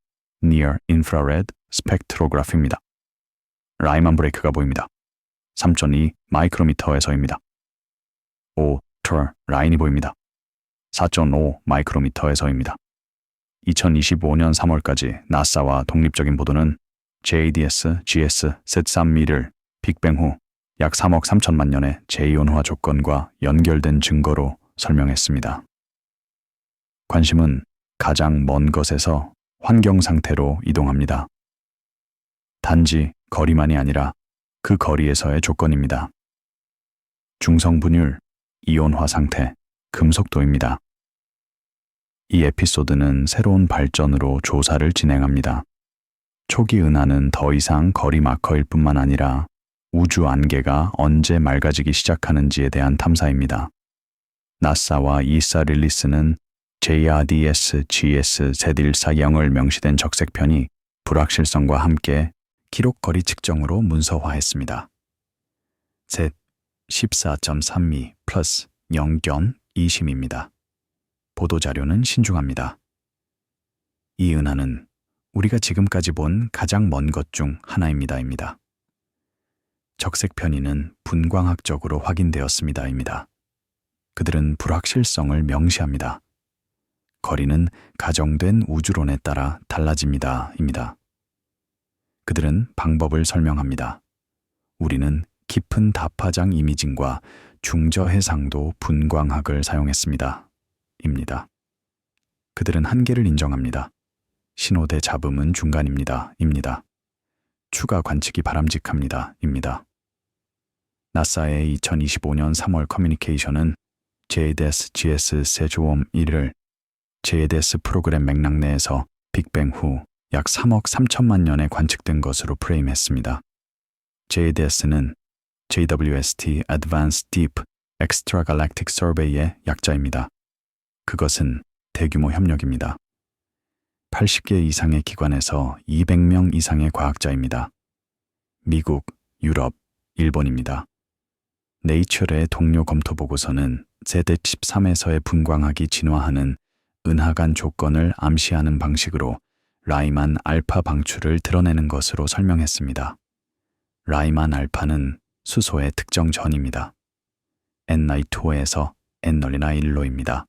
Near Infrared Spectrography입니다. 라이만 브레이크가 보입니다. 3.2 마이크로미터에서입니다. 5 터 라인이 보입니다. 4.5 마이크로미터에서입니다. 2025년 3월까지 나사와 독립적인 보도는 JADS, GS, Z3미를 빅뱅 후 약 3억 3천만 년의 제2온화 조건과 연결된 증거로 설명했습니다. 관심은 가장 먼 것에서 환경 상태로 이동합니다. 단지 거리만이 아니라 그 거리에서의 조건입니다. 중성 분율, 이온화 상태, 금속도입니다. 이 에피소드는 새로운 발전으로 조사를 진행합니다. 초기 은하는 더 이상 거리 마커일 뿐만 아니라 우주 안개가 언제 맑아지기 시작하는지에 대한 탐사입니다. 나사와 이사 릴리스는 JRDS, GS, Z140을 명시된 적색편이 불확실성과 함께 기록거리 측정으로 문서화했습니다. Z 14.32 플러스 0.2심입니다. 보도자료는 신중합니다. 이 은하는 우리가 지금까지 본 가장 먼 것 중 하나입니다. 적색 편의는 분광학적으로 확인되었습니다. 그들은 불확실성을 명시합니다. 거리는 가정된 우주론에 따라 달라집니다. 그들은 방법을 설명합니다. 우리는 깊은 다파장 이미징과 중저해상도 분광학을 사용했습니다. 그들은 한계를 인정합니다. 신호대 잡음은 중간입니다. 추가 관측이 바람직합니다. 나사의 2025년 3월 커뮤니케이션은 JADS, GS, 세조엄 1을 JADS 프로그램 맥락 내에서 빅뱅 후 약 3억 3천만 년에 관측된 것으로 프레임했습니다. JADS는 JWST Advanced Deep Extragalactic Survey의 약자입니다. 그것은 대규모 협력입니다. 80개 이상의 기관에서 200명 이상의 과학자입니다. 미국, 유럽, 일본입니다. 네이처의 동료 검토 보고서는 Z13에서의 분광학이 진화하는 은하간 조건을 암시하는 방식으로 라이만 알파 방출을 드러내는 것으로 설명했습니다. 라이만 알파는 수소의 특정 전입니다. N-나이토에서 N-널리나1로입니다.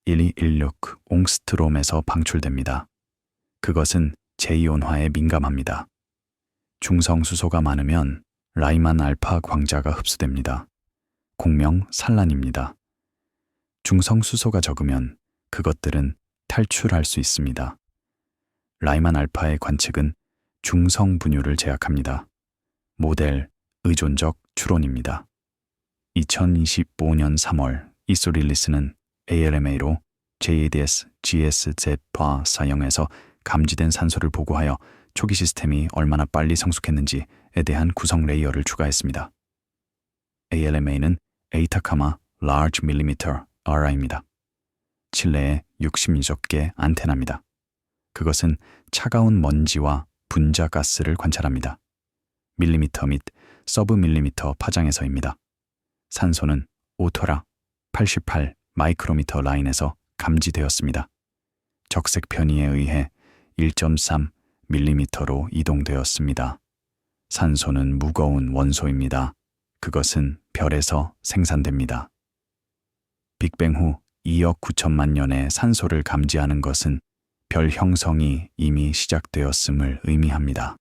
1216 옹스트롬에서 방출됩니다. 그것은 제2온화에 민감합니다. 중성수소가 많으면 라이만 알파 광자가 흡수됩니다. 공명 산란입니다. 중성수소가 적으면 그것들은 탈출할 수 있습니다. 라이만 알파의 관측은 중성 분유를 제약합니다. 모델 의존적 추론입니다. 2025년 3월 이소 릴리스는 ALMA로 JADS GSZ파 사용해서 감지된 산소를 보고하여 초기 시스템이 얼마나 빨리 성숙했는지에 대한 구성 레이어를 추가했습니다. ALMA는 에이타카마 Large Millimeter RI입니다. 실내에 60유적개 안테나입니다. 그것은 차가운 먼지와 분자 가스를 관찰합니다. 밀리미터 및 서브 밀리미터 파장에서입니다. 산소는 오토라 88 마이크로미터 라인에서 감지되었습니다. 적색 편의에 의해 1.3 밀리미터로 이동되었습니다. 산소는 무거운 원소입니다. 그것은 별에서 생산됩니다. 빅뱅 후 2억 9천만 년의 산소를 감지하는 것은 별 형성이 이미 시작되었음을 의미합니다.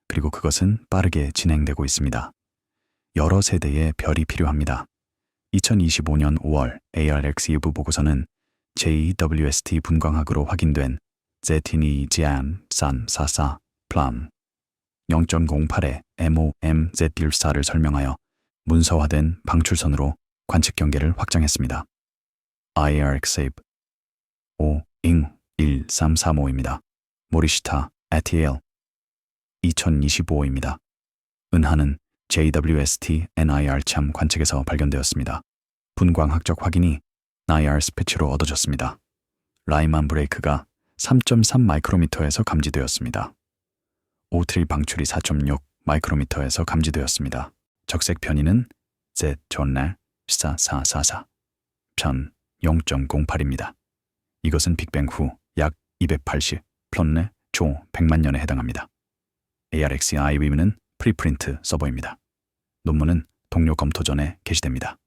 그리고 그것은 빠르게 진행되고 있습니다. 여러 세대의 별이 필요합니다. 2025년 5월 ARX 일부 보고서는 JWST 분광학으로 확인된 제티니 지안 산 사사 플람 0.08의 MOMZ14를 설명하여 문서화된 방출선으로 관측 경계를 확장했습니다. IRX 5-1335입니다. 모리시타 에티엘 2025입니다. 은하는 JWST NIR-참 관측에서 발견되었습니다. 분광학적 확인이 NIR 스패치로 얻어졌습니다. 라이만 브레이크가 3.3 마이크로미터에서 감지되었습니다. 오트리 방출이 4.6 마이크로미터에서 감지되었습니다. 적색 편의는 Z 존날 4444 편 0.08입니다. 이것은 빅뱅 후 약 280 플런네 조 100만 년에 해당합니다. ARX IW는 프리프린트 서버입니다. 논문은 동료 검토 전에 게시됩니다.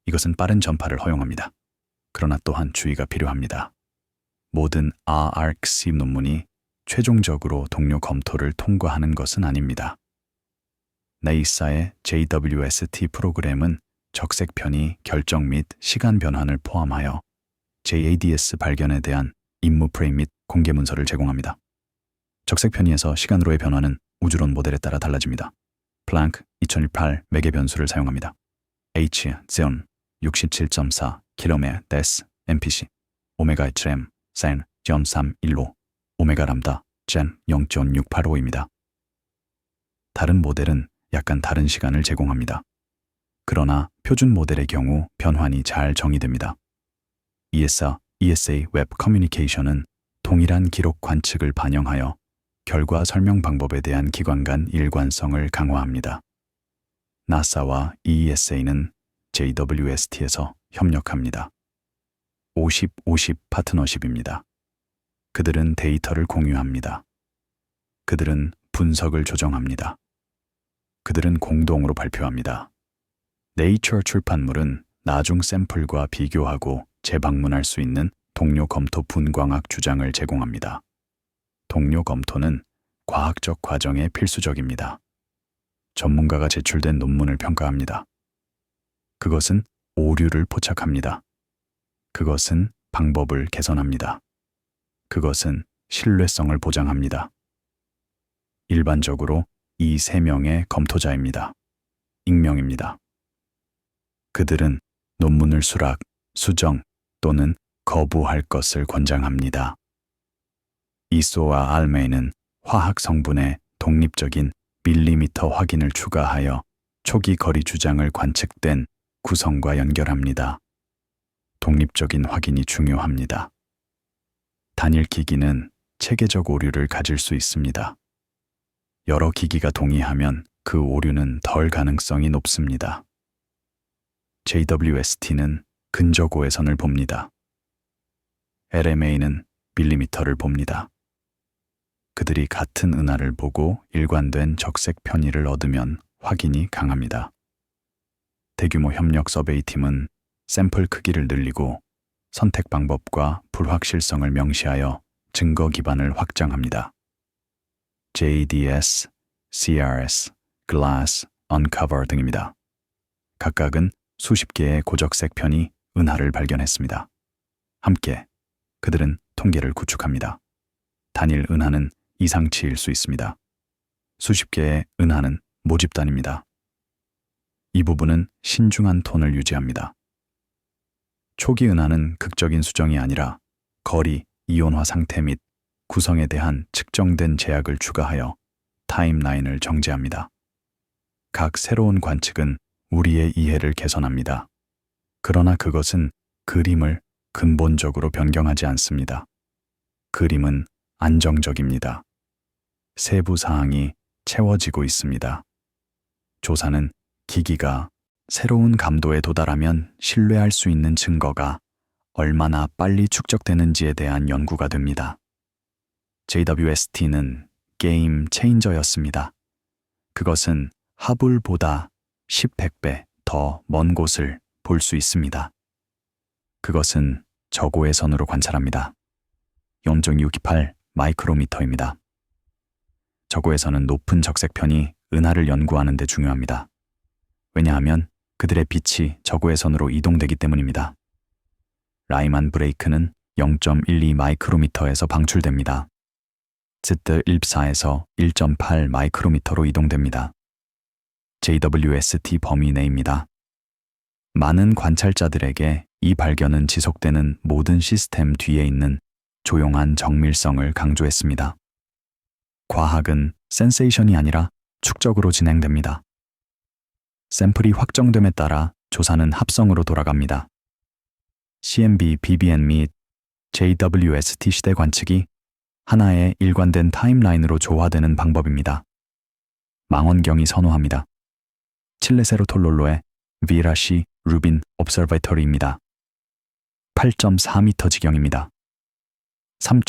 이것은 빠른 전파를 허용합니다. 그러나 또한 주의가 필요합니다. 모든 RRC 논문이 최종적으로 동료 검토를 통과하는 것은 아닙니다. 네이사의 JWST 프로그램은 적색 편의 결정 및 시간 변환을 포함하여 JADS 발견에 대한 임무 프레임 및 공개 문서를 제공합니다. 적색 편의에서 시간으로의 변화는 우주론 모델에 따라 달라집니다. 플랑크 2018 매개 변수를 사용합니다. H 제온 67.4 km 데스 MPC 오메가 HM 센 0.315 오메가 람다 젠 0.685입니다. 다른 모델은 약간 다른 시간을 제공합니다. 그러나 표준 모델의 경우 변환이 잘 정의됩니다. ESA 웹 커뮤니케이션은 동일한 기록 관측을 반영하여 결과 설명 방법에 대한 기관 간 일관성을 강화합니다. 나사와 ESA는 JWST에서 협력합니다. 50-50 파트너십입니다. 그들은 데이터를 공유합니다. 그들은 분석을 조정합니다. 그들은 공동으로 발표합니다. 네이처 출판물은 나중 샘플과 비교하고 재방문할 수 있는 동료 검토 분광학 주장을 제공합니다. 동료 검토는 과학적 과정에 필수적입니다. 전문가가 제출된 논문을 평가합니다. 그것은 오류를 포착합니다. 그것은 방법을 개선합니다. 그것은 신뢰성을 보장합니다. 일반적으로 이 세 명의 검토자입니다. 익명입니다. 그들은 논문을 수락, 수정 또는 거부할 것을 권장합니다. 이소와 알메이는 화학 성분의 독립적인 밀리미터 확인을 추가하여 초기 거리 주장을 관측된 구성과 연결합니다. 독립적인 확인이 중요합니다. 단일 기기는 체계적 오류를 가질 수 있습니다. 여러 기기가 동의하면 그 오류는 덜 가능성이 높습니다. JWST는 근저고해선을 봅니다. LMA는 밀리미터를 봅니다. 그들이 같은 은하를 보고 일관된 적색 편의를 얻으면 확인이 강합니다. 대규모 협력 서베이 팀은 샘플 크기를 늘리고 선택 방법과 불확실성을 명시하여 증거 기반을 확장합니다. JDS, CRS, Glass, Uncover 등입니다. 각각은 수십 개의 고적색 편이 은하를 발견했습니다. 함께 그들은 통계를 구축합니다. 단일 은하는 이상치일 수 있습니다. 수십 개의 은하는 모집단입니다. 이 부분은 신중한 톤을 유지합니다. 초기 은하는 극적인 수정이 아니라 거리, 이온화 상태 및 구성에 대한 측정된 제약을 추가하여 타임라인을 정제합니다. 각 새로운 관측은 우리의 이해를 개선합니다. 그러나 그것은 그림을 근본적으로 변경하지 않습니다. 그림은 안정적입니다. 세부 사항이 채워지고 있습니다. 조사는 기기가 새로운 감도에 도달하면 신뢰할 수 있는 증거가 얼마나 빨리 축적되는지에 대한 연구가 됩니다. JWST는 게임 체인저였습니다. 그것은 하블보다 10~100배 더 먼 곳을 볼 수 있습니다. 그것은 저고해선으로 관찰합니다. 0.628 마이크로미터입니다. 저고해선은 높은 적색편이 은하를 연구하는 데 중요합니다. 왜냐하면 그들의 빛이 저고해선으로 이동되기 때문입니다. 라이만 브레이크는 0.12 마이크로미터에서 방출됩니다. 즈트 14에서 1.8 마이크로미터로 이동됩니다. JWST 범위 내입니다. 많은 관찰자들에게 이 발견은 지속되는 모든 시스템 뒤에 있는 조용한 정밀성을 강조했습니다. 과학은 센세이션이 아니라 축적으로 진행됩니다. 샘플이 확정됨에 따라 조사는 합성으로 돌아갑니다. CMB, BBN 및 JWST 시대 관측이 하나의 일관된 타임라인으로 조화되는 방법입니다. 망원경이 선호합니다. 칠레세로톨롤로의 비라시 루빈 옵서베이터리입니다. 8.4m 지경입니다. 3.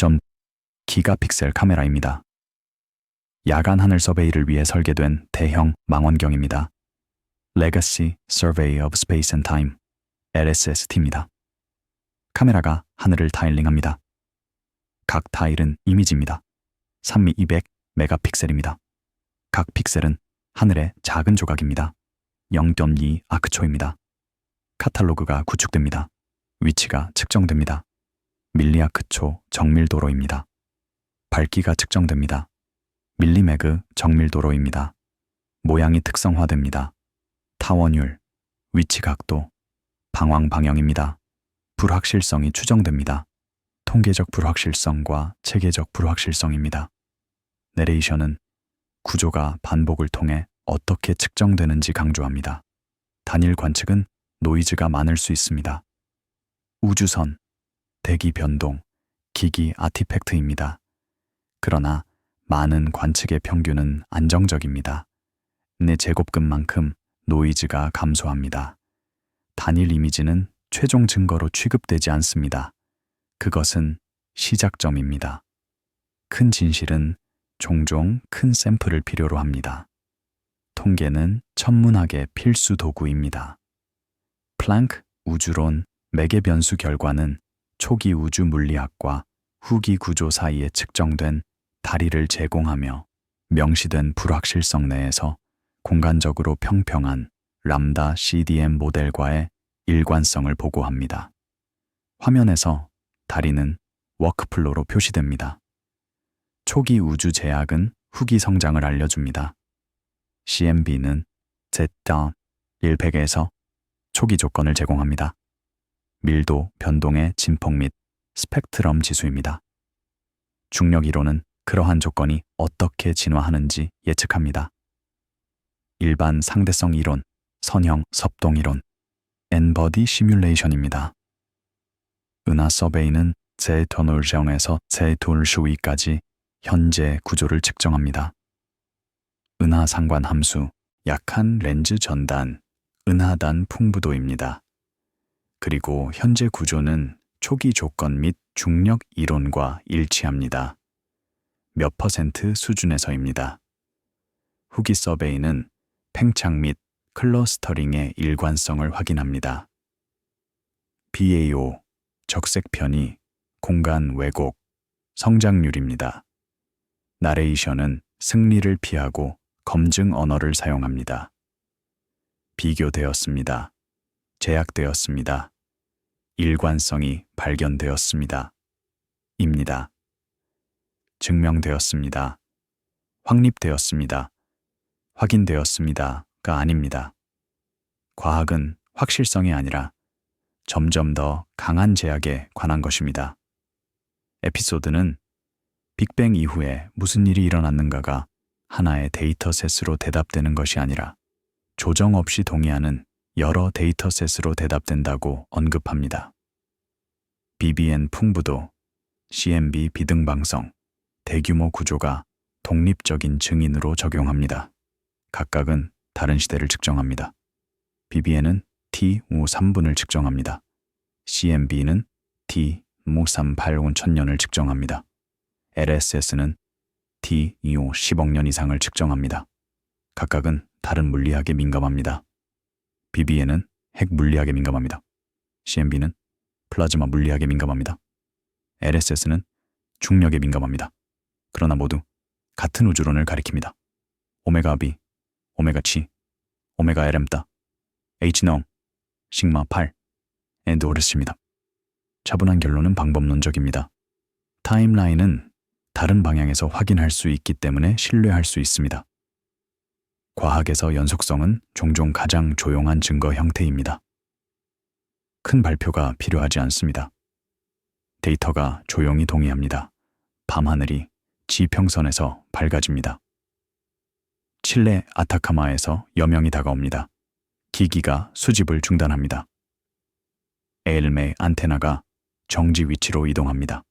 기가픽셀 카메라입니다. 야간 하늘 서베이를 위해 설계된 대형 망원경입니다. Legacy Survey of Space and Time LSST입니다. 카메라가 하늘을 타일링합니다. 각 타일은 이미지입니다. 3미 200 메가픽셀입니다. 각 픽셀은 하늘의 작은 조각입니다. 0.2 아크초입니다. 카탈로그가 구축됩니다. 위치가 측정됩니다. 밀리아크초 정밀도로입니다. 밝기가 측정됩니다. 밀리매그 정밀도로입니다. 모양이 특성화됩니다. 타원율, 위치 각도, 방황 방향입니다. 불확실성이 추정됩니다. 통계적 불확실성과 체계적 불확실성입니다. 내레이션은 구조가 반복을 통해 어떻게 측정되는지 강조합니다. 단일 관측은 노이즈가 많을 수 있습니다. 우주선, 대기 변동, 기기 아티팩트입니다. 그러나 많은 관측의 평균은 안정적입니다. 내 제곱근만큼 노이즈가 감소합니다. 단일 이미지는 최종 증거로 취급되지 않습니다. 그것은 시작점입니다. 큰 진실은 종종 큰 샘플을 필요로 합니다. 통계는 천문학의 필수 도구입니다. 플랑크 우주론 매개 변수 결과는 초기 우주 물리학과 후기 구조 사이에 측정된 다리를 제공하며 명시된 불확실성 내에서 공간적으로 평평한 람다 CDM 모델과의 일관성을 보고합니다. 화면에서 다리는 워크플로로 표시됩니다. 초기 우주 제약은 후기 성장을 알려줍니다. CMB는 Z.100에서 초기 조건을 제공합니다. 밀도 변동의 진폭 및 스펙트럼 지수입니다. 중력 이론은 그러한 조건이 어떻게 진화하는지 예측합니다. 일반 상대성 이론, 선형 섭동 이론, N-body 시뮬레이션입니다. 은하 서베이는 제 터놀정에서 제 돌슈위까지 현재 구조를 측정합니다. 은하 상관 함수, 약한 렌즈 전단, 은하단 풍부도입니다. 그리고 현재 구조는 초기 조건 및 중력 이론과 일치합니다. 몇 퍼센트 수준에서입니다. 후기 서베이는 팽창 및 클러스터링의 일관성을 확인합니다. BAO, 적색 편의, 공간 왜곡, 성장률입니다. 나레이션은 승리를 피하고 검증 언어를 사용합니다. 비교되었습니다. 제약되었습니다. 일관성이 발견되었습니다. 입니다. 증명되었습니다. 확립되었습니다. 확인되었습니다가 아닙니다. 과학은 확실성이 아니라 점점 더 강한 제약에 관한 것입니다. 에피소드는 빅뱅 이후에 무슨 일이 일어났는가가 하나의 데이터셋으로 대답되는 것이 아니라 조정 없이 동의하는 여러 데이터셋으로 대답된다고 언급합니다. BBN 풍부도, CMB 비등방성, 대규모 구조가 독립적인 증인으로 적용합니다. 각각은 다른 시대를 측정합니다. BBN은 T5 3분을 측정합니다. CMB는 T5 385 천년을 측정합니다. LSS는 T25 10억 년 이상을 측정합니다. 각각은 다른 물리학에 민감합니다. BBN은 핵 물리학에 민감합니다. CMB는 플라즈마 물리학에 민감합니다. LSS는 중력에 민감합니다. 그러나 모두 같은 우주론을 가리킵니다. 오메가 B, 오메가 치, 오메가 LM따, H농, 시그마 8, 엔드오르스입니다. 차분한 결론은 방법론적입니다. 타임라인은 다른 방향에서 확인할 수 있기 때문에 신뢰할 수 있습니다. 과학에서 연속성은 종종 가장 조용한 증거 형태입니다. 큰 발표가 필요하지 않습니다. 데이터가 조용히 동의합니다. 밤하늘이 지평선에서 밝아집니다. 칠레 아타카마에서 여명이 다가옵니다. 기기가 수집을 중단합니다. 에일메 안테나가 정지 위치로 이동합니다.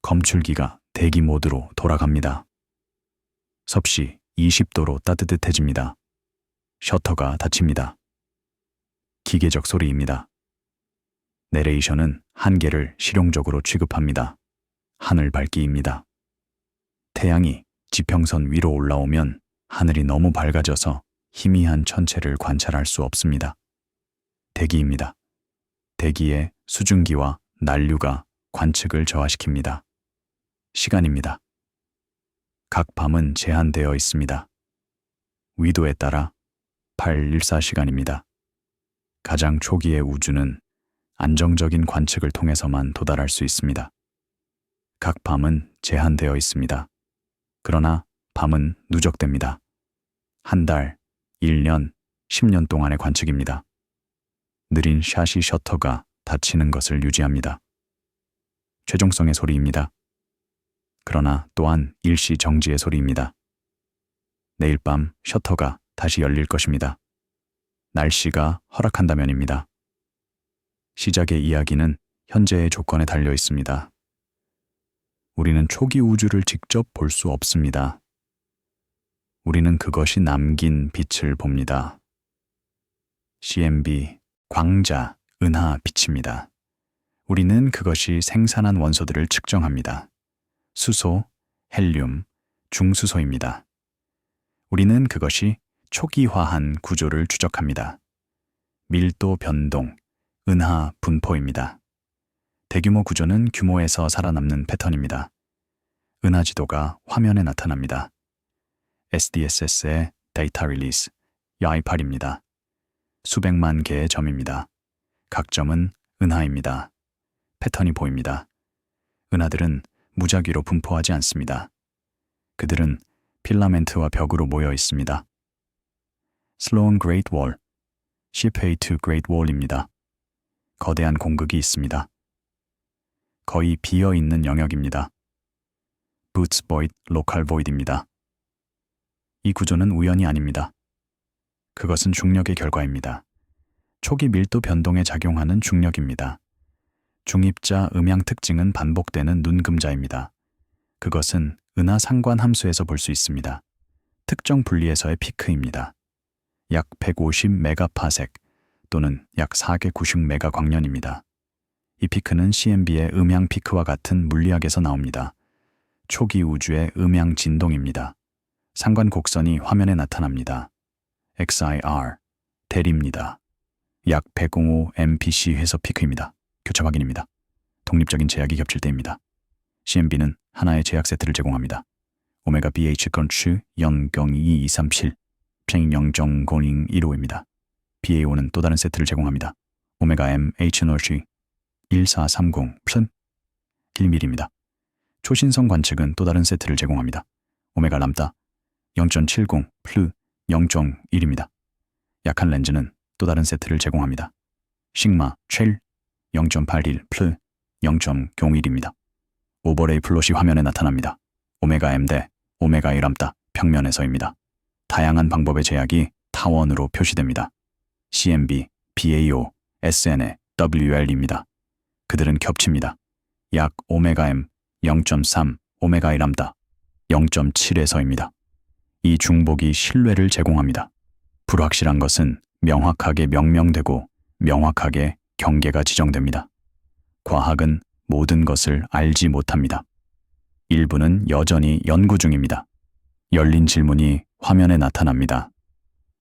검출기가 대기 모드로 돌아갑니다. 섭씨 20도로 따뜻해집니다. 셔터가 닫힙니다. 기계적 소리입니다. 내레이션은 한계를 실용적으로 취급합니다. 하늘 밝기입니다. 태양이 지평선 위로 올라오면 하늘이 너무 밝아져서 희미한 천체를 관찰할 수 없습니다. 대기입니다. 대기의 수증기와 난류가 관측을 저하시킵니다. 시간입니다. 각 밤은 제한되어 있습니다. 위도에 따라 814시간입니다. 가장 초기의 우주는 안정적인 관측을 통해서만 도달할 수 있습니다. 각 밤은 제한되어 있습니다. 그러나 밤은 누적됩니다. 한 달, 1년, 10년 동안의 관측입니다. 느린 샤시 셔터가 닫히는 것을 유지합니다. 최종성의 소리입니다. 그러나 또한 일시 정지의 소리입니다. 내일 밤 셔터가 다시 열릴 것입니다. 날씨가 허락한다면입니다. 시작의 이야기는 현재의 조건에 달려 있습니다. 우리는 초기 우주를 직접 볼 수 없습니다. 우리는 그것이 남긴 빛을 봅니다. CMB, 광자, 은하, 빛입니다. 우리는 그것이 생산한 원소들을 측정합니다. 수소, 헬륨, 중수소입니다. 우리는 그것이 초기화한 구조를 추적합니다. 밀도 변동, 은하 분포입니다. 대규모 구조는 규모에서 살아남는 패턴입니다. 은하 지도가 화면에 나타납니다. SDSS의 데이터 릴리스, YPAR입니다. 수백만 개의 점입니다. 각 점은 은하입니다. 패턴이 보입니다. 은하들은 무작위로 분포하지 않습니다. 그들은 필라멘트와 벽으로 모여 있습니다. 슬로운 그레이트 월, 시페이트 그레이트 월입니다. 거대한 공극이 있습니다. 거의 비어있는 영역입니다. 부츠 보이드 로컬 보이드입니다. 이 구조는 우연이 아닙니다. 그것은 중력의 결과입니다. 초기 밀도 변동에 작용하는 중력입니다. 중입자 음양 특징은 반복되는 눈금자입니다. 그것은 은하 상관 함수에서 볼 수 있습니다. 특정 분리에서의 피크입니다. 약 150 메가파섹 또는 약 4개 90 메가 광년입니다. 이 피크는 CMB의 음양 피크와 같은 물리학에서 나옵니다. 초기 우주의 음양 진동입니다. 상관 곡선이 화면에 나타납니다. XIR, 대리입니다. 약 105 MPC 회서 피크입니다. 교차 확인입니다. 독립적인 제약이 겹칠 때입니다. CMB는 하나의 제약 세트를 제공합니다. 오메가 BH 건추 0022237, 평행 0.00115입니다. BA5는 또 다른 세트를 제공합니다. 오메가 M H 노시 1430 플 1mm입니다. 초신성 관측은 또 다른 세트를 제공합니다. 오메가 람다 0.70 플루 0.1입니다. 약한 렌즈는 또 다른 세트를 제공합니다. 시그마 쉘 0.81 플루 0.01입니다. 오버레이 플롯이 화면에 나타납니다. 오메가 M 대 오메가 1암따 평면에서입니다. 다양한 방법의 제약이 타원으로 표시됩니다. CMB, BAO, SNA, WL입니다. 그들은 겹칩니다. 약 오메가 M 0.3, 오메가 1암따 0.7에서입니다. 이 중복이 신뢰를 제공합니다. 불확실한 것은 명확하게 명명되고 명확하게 경계가 지정됩니다. 과학은 모든 것을 알지 못합니다. 일부는 여전히 연구 중입니다. 열린 질문이 화면에 나타납니다.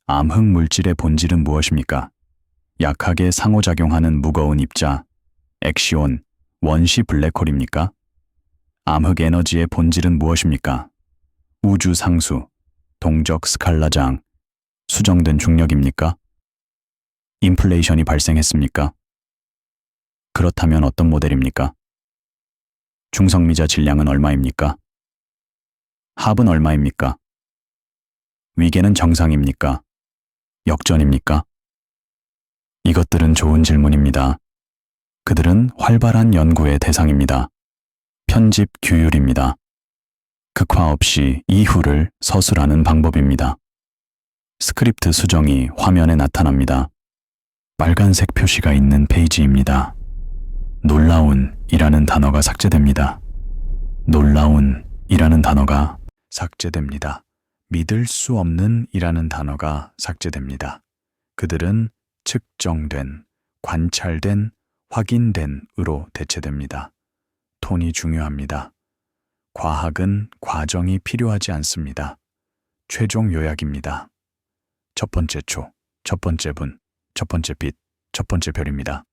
암흑 물질의 본질은 무엇입니까? 약하게 상호작용하는 무거운 입자, 엑시온, 원시 블랙홀입니까? 암흑 에너지의 본질은 무엇입니까? 우주 상수, 동적 스칼라장, 수정된 중력입니까? 인플레이션이 발생했습니까? 그렇다면 어떤 모델입니까? 중성미자 질량은 얼마입니까? 합은 얼마입니까? 위계는 정상입니까? 역전입니까? 이것들은 좋은 질문입니다. 그들은 활발한 연구의 대상입니다. 편집 규율입니다. 극화 없이 이후를 서술하는 방법입니다. 스크립트 수정이 화면에 나타납니다. 빨간색 표시가 있는 페이지입니다. 놀라운 이라는 단어가 삭제됩니다. 놀라운 이라는 단어가 삭제됩니다. 믿을 수 없는 이라는 단어가 삭제됩니다. 그들은 측정된, 관찰된, 확인된 으로 대체됩니다. 톤이 중요합니다. 과학은 과정이 필요하지 않습니다. 최종 요약입니다. 첫 번째 초, 첫 번째 분, 첫 번째 빛, 첫 번째 별입니다.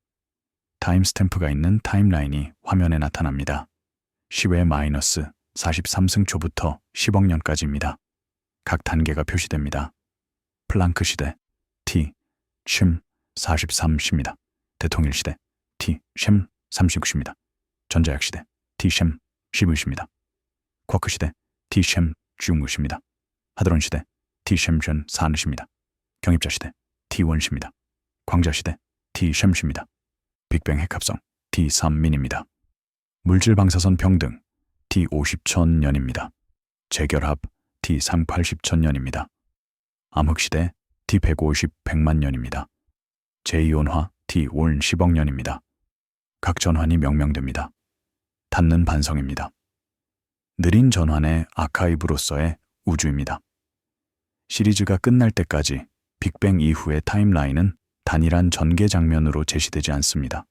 타임스탬프가 있는 타임라인이 화면에 나타납니다. 10의 마이너스 43승초부터 10억 년까지입니다. 각 단계가 표시됩니다. 플랑크 시대, T, 쉼 43시입니다. 대통일 시대, T, 쉼 39시입니다. 전자약 시대, T, 쉼 11시입니다. 쿼크 시대, T, 쉼 15시입니다. 하드론 시대, T, 쉼 4시입니다. 경입자 시대, T, 1시입니다. 광자 시대, T, 쉼시입니다. 빅뱅 핵합성, T, 3민입니다. 물질 방사선 평등, T, 50,000년입니다. 재결합, T, 380,000년입니다. 암흑시대, T, 150, 100만 년입니다. 제2온화, T, 올 10억 년입니다. 각 전환이 명명됩니다. 닿는 반성입니다. 느린 전환의 아카이브로서의 우주입니다. 시리즈가 끝날 때까지 빅뱅 이후의 타임라인은 단일한 전개 장면으로 제시되지 않습니다.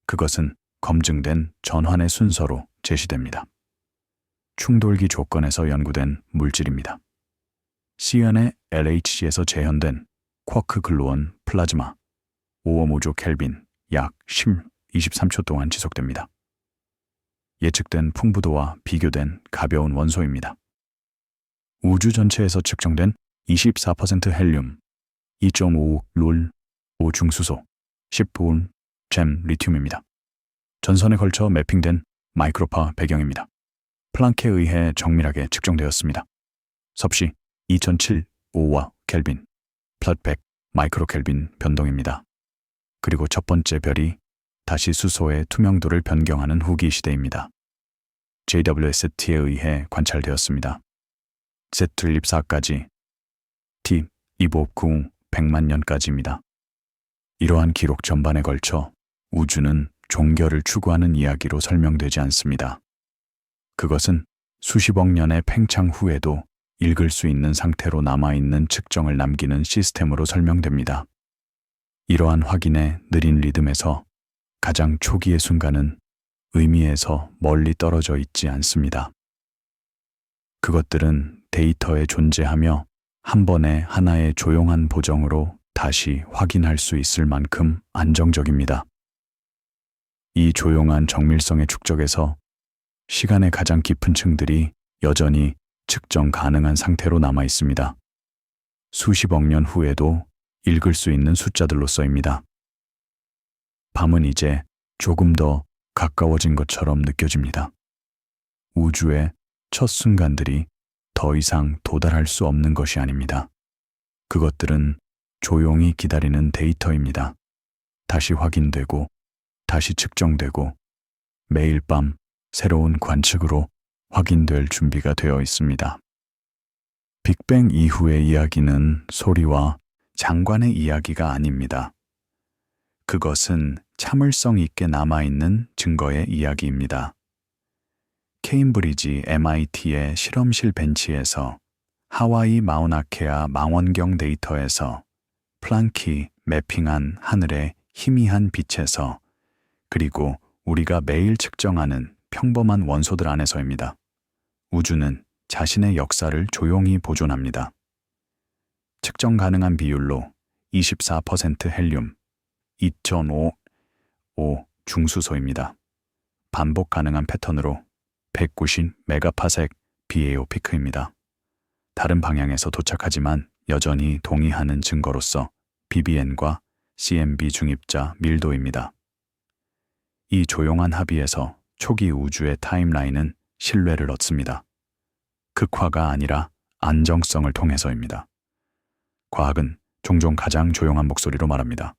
그것은 검증된 전환의 순서로 제시됩니다. 충돌기 조건에서 연구된 물질입니다. 시연의 LHC에서 재현된 쿼크 글루온 플라즈마 5.5조 켈빈 약 23초 동안 지속됩니다. 예측된 풍부도와 비교된 가벼운 원소입니다. 우주 전체에서 측정된 24% 헬륨, 2.5 룰, 5 중수소, 10볼 잼 리튬입니다. 전선에 걸쳐 매핑된 마이크로파 배경입니다. 플랑크에 의해 정밀하게 측정되었습니다. 섭씨 2007 5와 켈빈, 플랫 100 마이크로 켈빈 변동입니다. 그리고 첫 번째 별이 다시 수소의 투명도를 변경하는 후기 시대입니다. JWST에 의해 관찰되었습니다. Z-립4까지 T, 259 100만 년까지입니다. 이러한 기록 전반에 걸쳐 우주는 종결을 추구하는 이야기로 설명되지 않습니다. 그것은 수십억 년의 팽창 후에도 읽을 수 있는 상태로 남아있는 측정을 남기는 시스템으로 설명됩니다. 이러한 확인의 느린 리듬에서 가장 초기의 순간은 의미에서 멀리 떨어져 있지 않습니다. 그것들은 데이터에 존재하며 한 번에 하나의 조용한 보정으로 다시 확인할 수 있을 만큼 안정적입니다. 이 조용한 정밀성의 축적에서 시간의 가장 깊은 층들이 여전히 측정 가능한 상태로 남아 있습니다. 수십억 년 후에도 읽을 수 있는 숫자들로서입니다. 밤은 이제 조금 더 가까워진 것처럼 느껴집니다. 우주의 첫 순간들이 더 더 이상 도달할 수 없는 것이 아닙니다. 그것들은 조용히 기다리는 데이터입니다. 다시 확인되고, 다시 측정되고, 매일 밤 새로운 관측으로 확인될 준비가 되어 있습니다. 빅뱅 이후의 이야기는 소리와 장관의 이야기가 아닙니다. 그것은 참을성 있게 남아있는 증거의 이야기입니다. 케임브리지 MIT의 실험실 벤치에서, 하와이 마우나케아 망원경 데이터에서, 플랑키 매핑한 하늘의 희미한 빛에서, 그리고 우리가 매일 측정하는 평범한 원소들 안에서입니다. 우주는 자신의 역사를 조용히 보존합니다. 측정 가능한 비율로 24% 헬륨, 2.5 중수소입니다. 반복 가능한 패턴으로 190 메가파섹 BAO 피크입니다. 다른 방향에서 도착하지만 여전히 동의하는 증거로서 BBN과 CMB 중입자 밀도입니다. 이 조용한 합의에서 초기 우주의 타임라인은 신뢰를 얻습니다. 극화가 아니라 안정성을 통해서입니다. 과학은 종종 가장 조용한 목소리로 말합니다.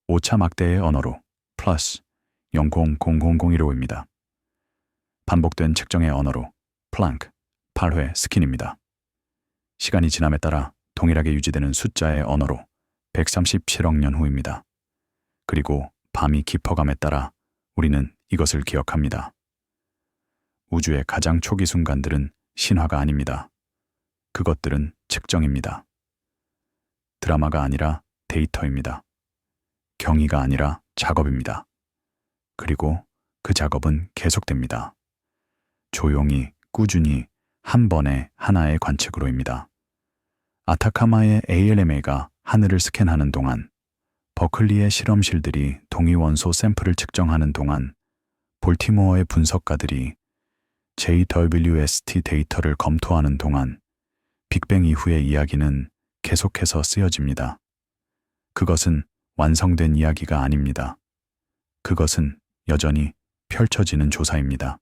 오차 막대의 언어로 플러스 0.00001호입니다. 반복된 측정의 언어로 플랑크 8회 스킨입니다. 시간이 지남에 따라 동일하게 유지되는 숫자의 언어로 137억 년 후입니다. 그리고 밤이 깊어감에 따라 우리는 이것을 기억합니다. 우주의 가장 초기 순간들은 신화가 아닙니다. 그것들은 측정입니다. 드라마가 아니라 데이터입니다. 경이가 아니라 작업입니다. 그리고 그 작업은 계속됩니다. 조용히, 꾸준히, 한 번에 하나의 관측으로입니다. 아타카마의 ALMA가 하늘을 스캔하는 동안, 버클리의 실험실들이 동위원소 샘플을 측정하는 동안, 볼티모어의 분석가들이 JWST 데이터를 검토하는 동안, 빅뱅 이후의 이야기는 계속해서 쓰여집니다. 그것은 완성된 이야기가 아닙니다. 그것은 여전히 펼쳐지는 조사입니다.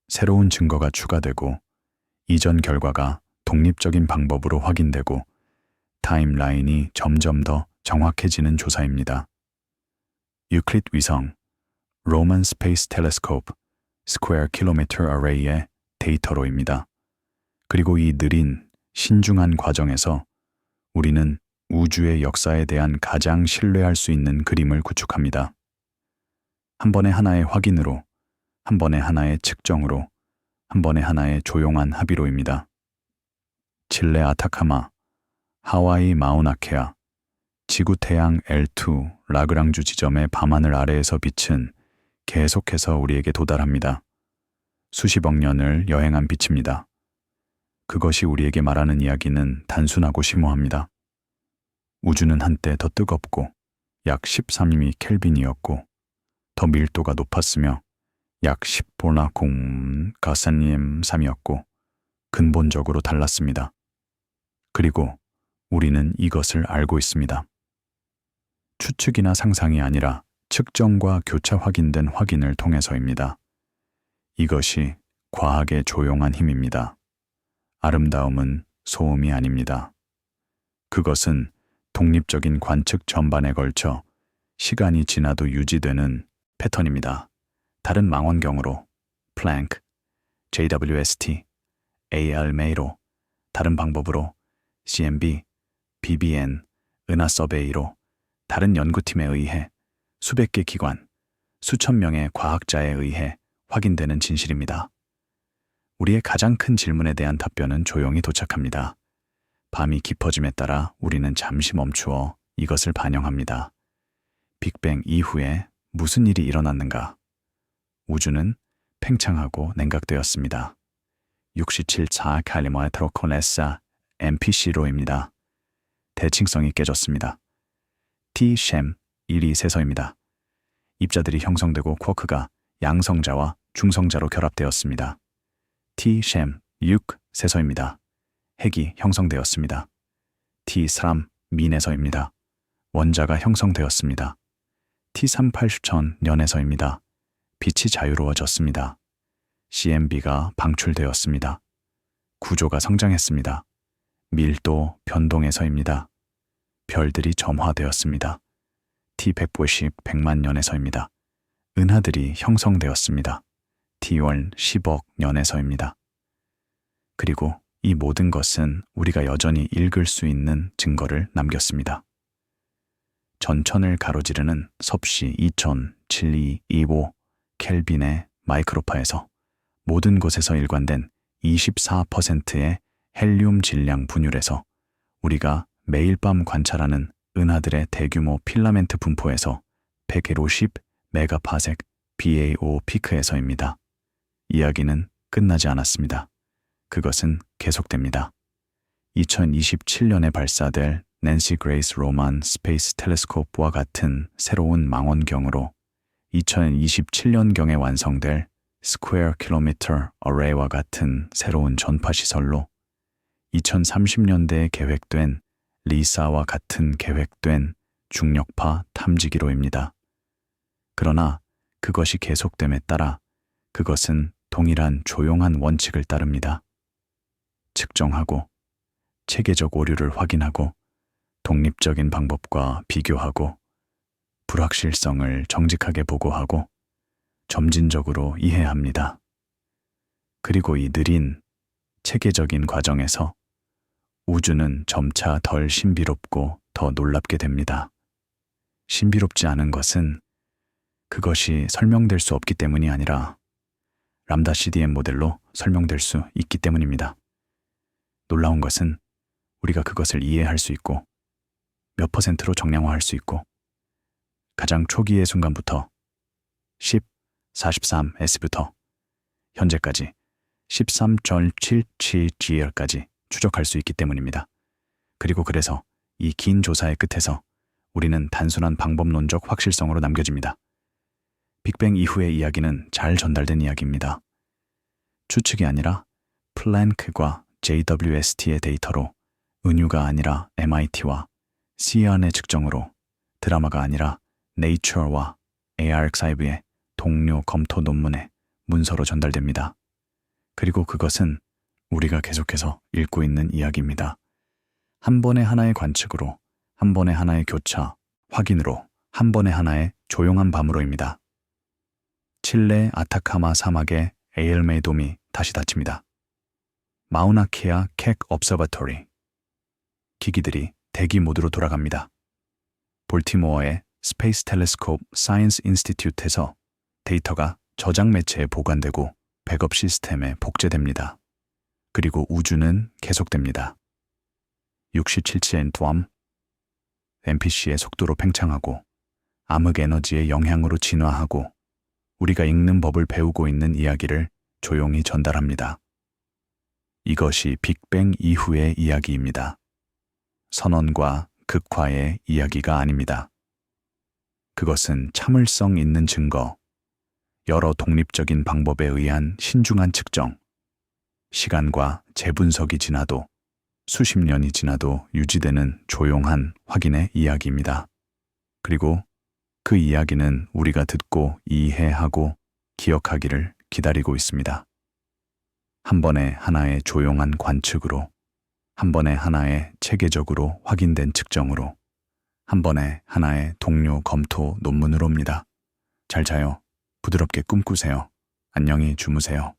새로운 증거가 추가되고, 이전 결과가 독립적인 방법으로 확인되고, 타임라인이 점점 더 정확해지는 조사입니다. 유클리드 위성, 로만 스페이스 텔레스코프, 스퀘어 킬로미터 어레이의 데이터로입니다. 그리고 이 느린, 신중한 과정에서 우리는 우주의 역사에 대한 가장 신뢰할 수 있는 그림을 구축합니다. 한 번에 하나의 확인으로, 한 번에 하나의 측정으로, 한 번에 하나의 조용한 합의로입니다. 칠레 아타카마, 하와이 마우나케아, 지구 태양 L2 라그랑주 지점의 밤하늘 아래에서 빛은 계속해서 우리에게 도달합니다. 수십억 년을 여행한 빛입니다. 그것이 우리에게 말하는 이야기는 단순하고 심오합니다. 우주는 한때 더 뜨겁고 약 13미 켈빈이었고 더 밀도가 높았으며 약 10보나 가산님 3이었고 근본적으로 달랐습니다. 그리고 우리는 이것을 알고 있습니다. 추측이나 상상이 아니라 측정과 교차 확인된 확인을 통해서입니다. 이것이 과학의 조용한 힘입니다. 아름다움은 소음이 아닙니다. 그것은 독립적인 관측 전반에 걸쳐 시간이 지나도 유지되는 패턴입니다. 다른 망원경으로 플랭크, JWST, ALMA로, 다른 방법으로 CMB, BBN, 은하 서베이로 다른 연구팀에 의해 수백 개 기관, 수천 명의 과학자에 의해 확인되는 진실입니다. 우리의 가장 큰 질문에 대한 답변은 조용히 도착합니다. 밤이 깊어짐에 따라 우리는 잠시 멈추어 이것을 반영합니다. 빅뱅 이후에 무슨 일이 일어났는가? 우주는 팽창하고 냉각되었습니다. 67차 칼리머의 트로코네사 MPC로입니다. 대칭성이 깨졌습니다. T-셈 1이 세서입니다. 입자들이 형성되고 쿼크가 양성자와 중성자로 결합되었습니다. T-셈 6 세서입니다. 핵이 형성되었습니다. T-3 민에서입니다. 원자가 형성되었습니다. T3 80천 년에서입니다. 빛이 자유로워졌습니다. CMB가 방출되었습니다. 구조가 성장했습니다. 밀도 변동에서입니다. 별들이 점화되었습니다. T150 100만 년에서입니다. 은하들이 형성되었습니다. T1 10억 년에서입니다. 그리고 이 모든 것은 우리가 여전히 읽을 수 있는 증거를 남겼습니다. 전천을 가로지르는 섭씨 207225 켈빈의 마이크로파에서 모든 곳에서 일관된 24%의 헬륨 질량 분율에서 우리가 매일 밤 관찰하는 은하들의 대규모 필라멘트 분포에서 150 메가파섹 BAO 피크에서입니다. 이야기는 끝나지 않았습니다. 그것은 계속됩니다. 2027년에 발사될 낸시 그레이스 로만 스페이스 텔레스코프와 같은 새로운 망원경으로 2027년경에 완성될 스퀘어 킬로미터 어레이와 같은 새로운 전파 시설로 2030년대에 계획된 리사와 같은 계획된 중력파 탐지기로입니다. 그러나 그것이 계속됨에 따라 그것은 동일한 조용한 원칙을 따릅니다. 측정하고 체계적 오류를 확인하고 독립적인 방법과 비교하고 불확실성을 정직하게 보고하고 점진적으로 이해합니다. 그리고 이 느린 체계적인 과정에서 우주는 점차 덜 신비롭고 더 놀랍게 됩니다. 신비롭지 않은 것은 그것이 설명될 수 없기 때문이 아니라 람다 CDM 모델로 설명될 수 있기 때문입니다. 놀라운 것은 우리가 그것을 이해할 수 있고 몇 %로 정량화할 수 있고 가장 초기의 순간부터 10, 43S부터 현재까지 13.77GL까지 추적할 수 있기 때문입니다. 그리고 그래서 이 긴 조사의 끝에서 우리는 단순한 방법론적 확실성으로 남겨집니다. 빅뱅 이후의 이야기는 잘 전달된 이야기입니다. 추측이 아니라 플랭크과 JWST의 데이터로, 은유가 아니라 MIT와 시안의 측정으로, 드라마가 아니라 네이처와 ARXIV의 동료 검토 논문의 문서로 전달됩니다. 그리고 그것은 우리가 계속해서 읽고 있는 이야기입니다. 한 번의 하나의 관측으로, 한 번의 하나의 교차, 확인으로, 한 번의 하나의 조용한 밤으로입니다. 칠레 아타카마 사막의 에일메 돔이 다시 닫힙니다. 마우나케아 캑 업서버토리. 기기들이 대기 모드로 돌아갑니다. 볼티모어의 스페이스 텔레스콥 사이언스 인스티튜트에서 데이터가 저장 매체에 보관되고 백업 시스템에 복제됩니다. 그리고 우주는 계속됩니다. 677N2암, NPC의 속도로 팽창하고 암흑 에너지의 영향으로 진화하고 우리가 읽는 법을 배우고 있는 이야기를 조용히 전달합니다. 이것이 빅뱅 이후의 이야기입니다. 선언과 극화의 이야기가 아닙니다. 그것은 참을성 있는 증거, 여러 독립적인 방법에 의한 신중한 측정, 시간과 재분석이 지나도 수십 년이 지나도 유지되는 조용한 확인의 이야기입니다. 그리고 그 이야기는 우리가 듣고 이해하고 기억하기를 기다리고 있습니다. 한 번의 하나의 조용한 관측으로, 한 번의 하나의 체계적으로 확인된 측정으로, 한 번의 하나의 동료 검토 논문으로입니다. 잘 자요. 부드럽게 꿈꾸세요. 안녕히 주무세요.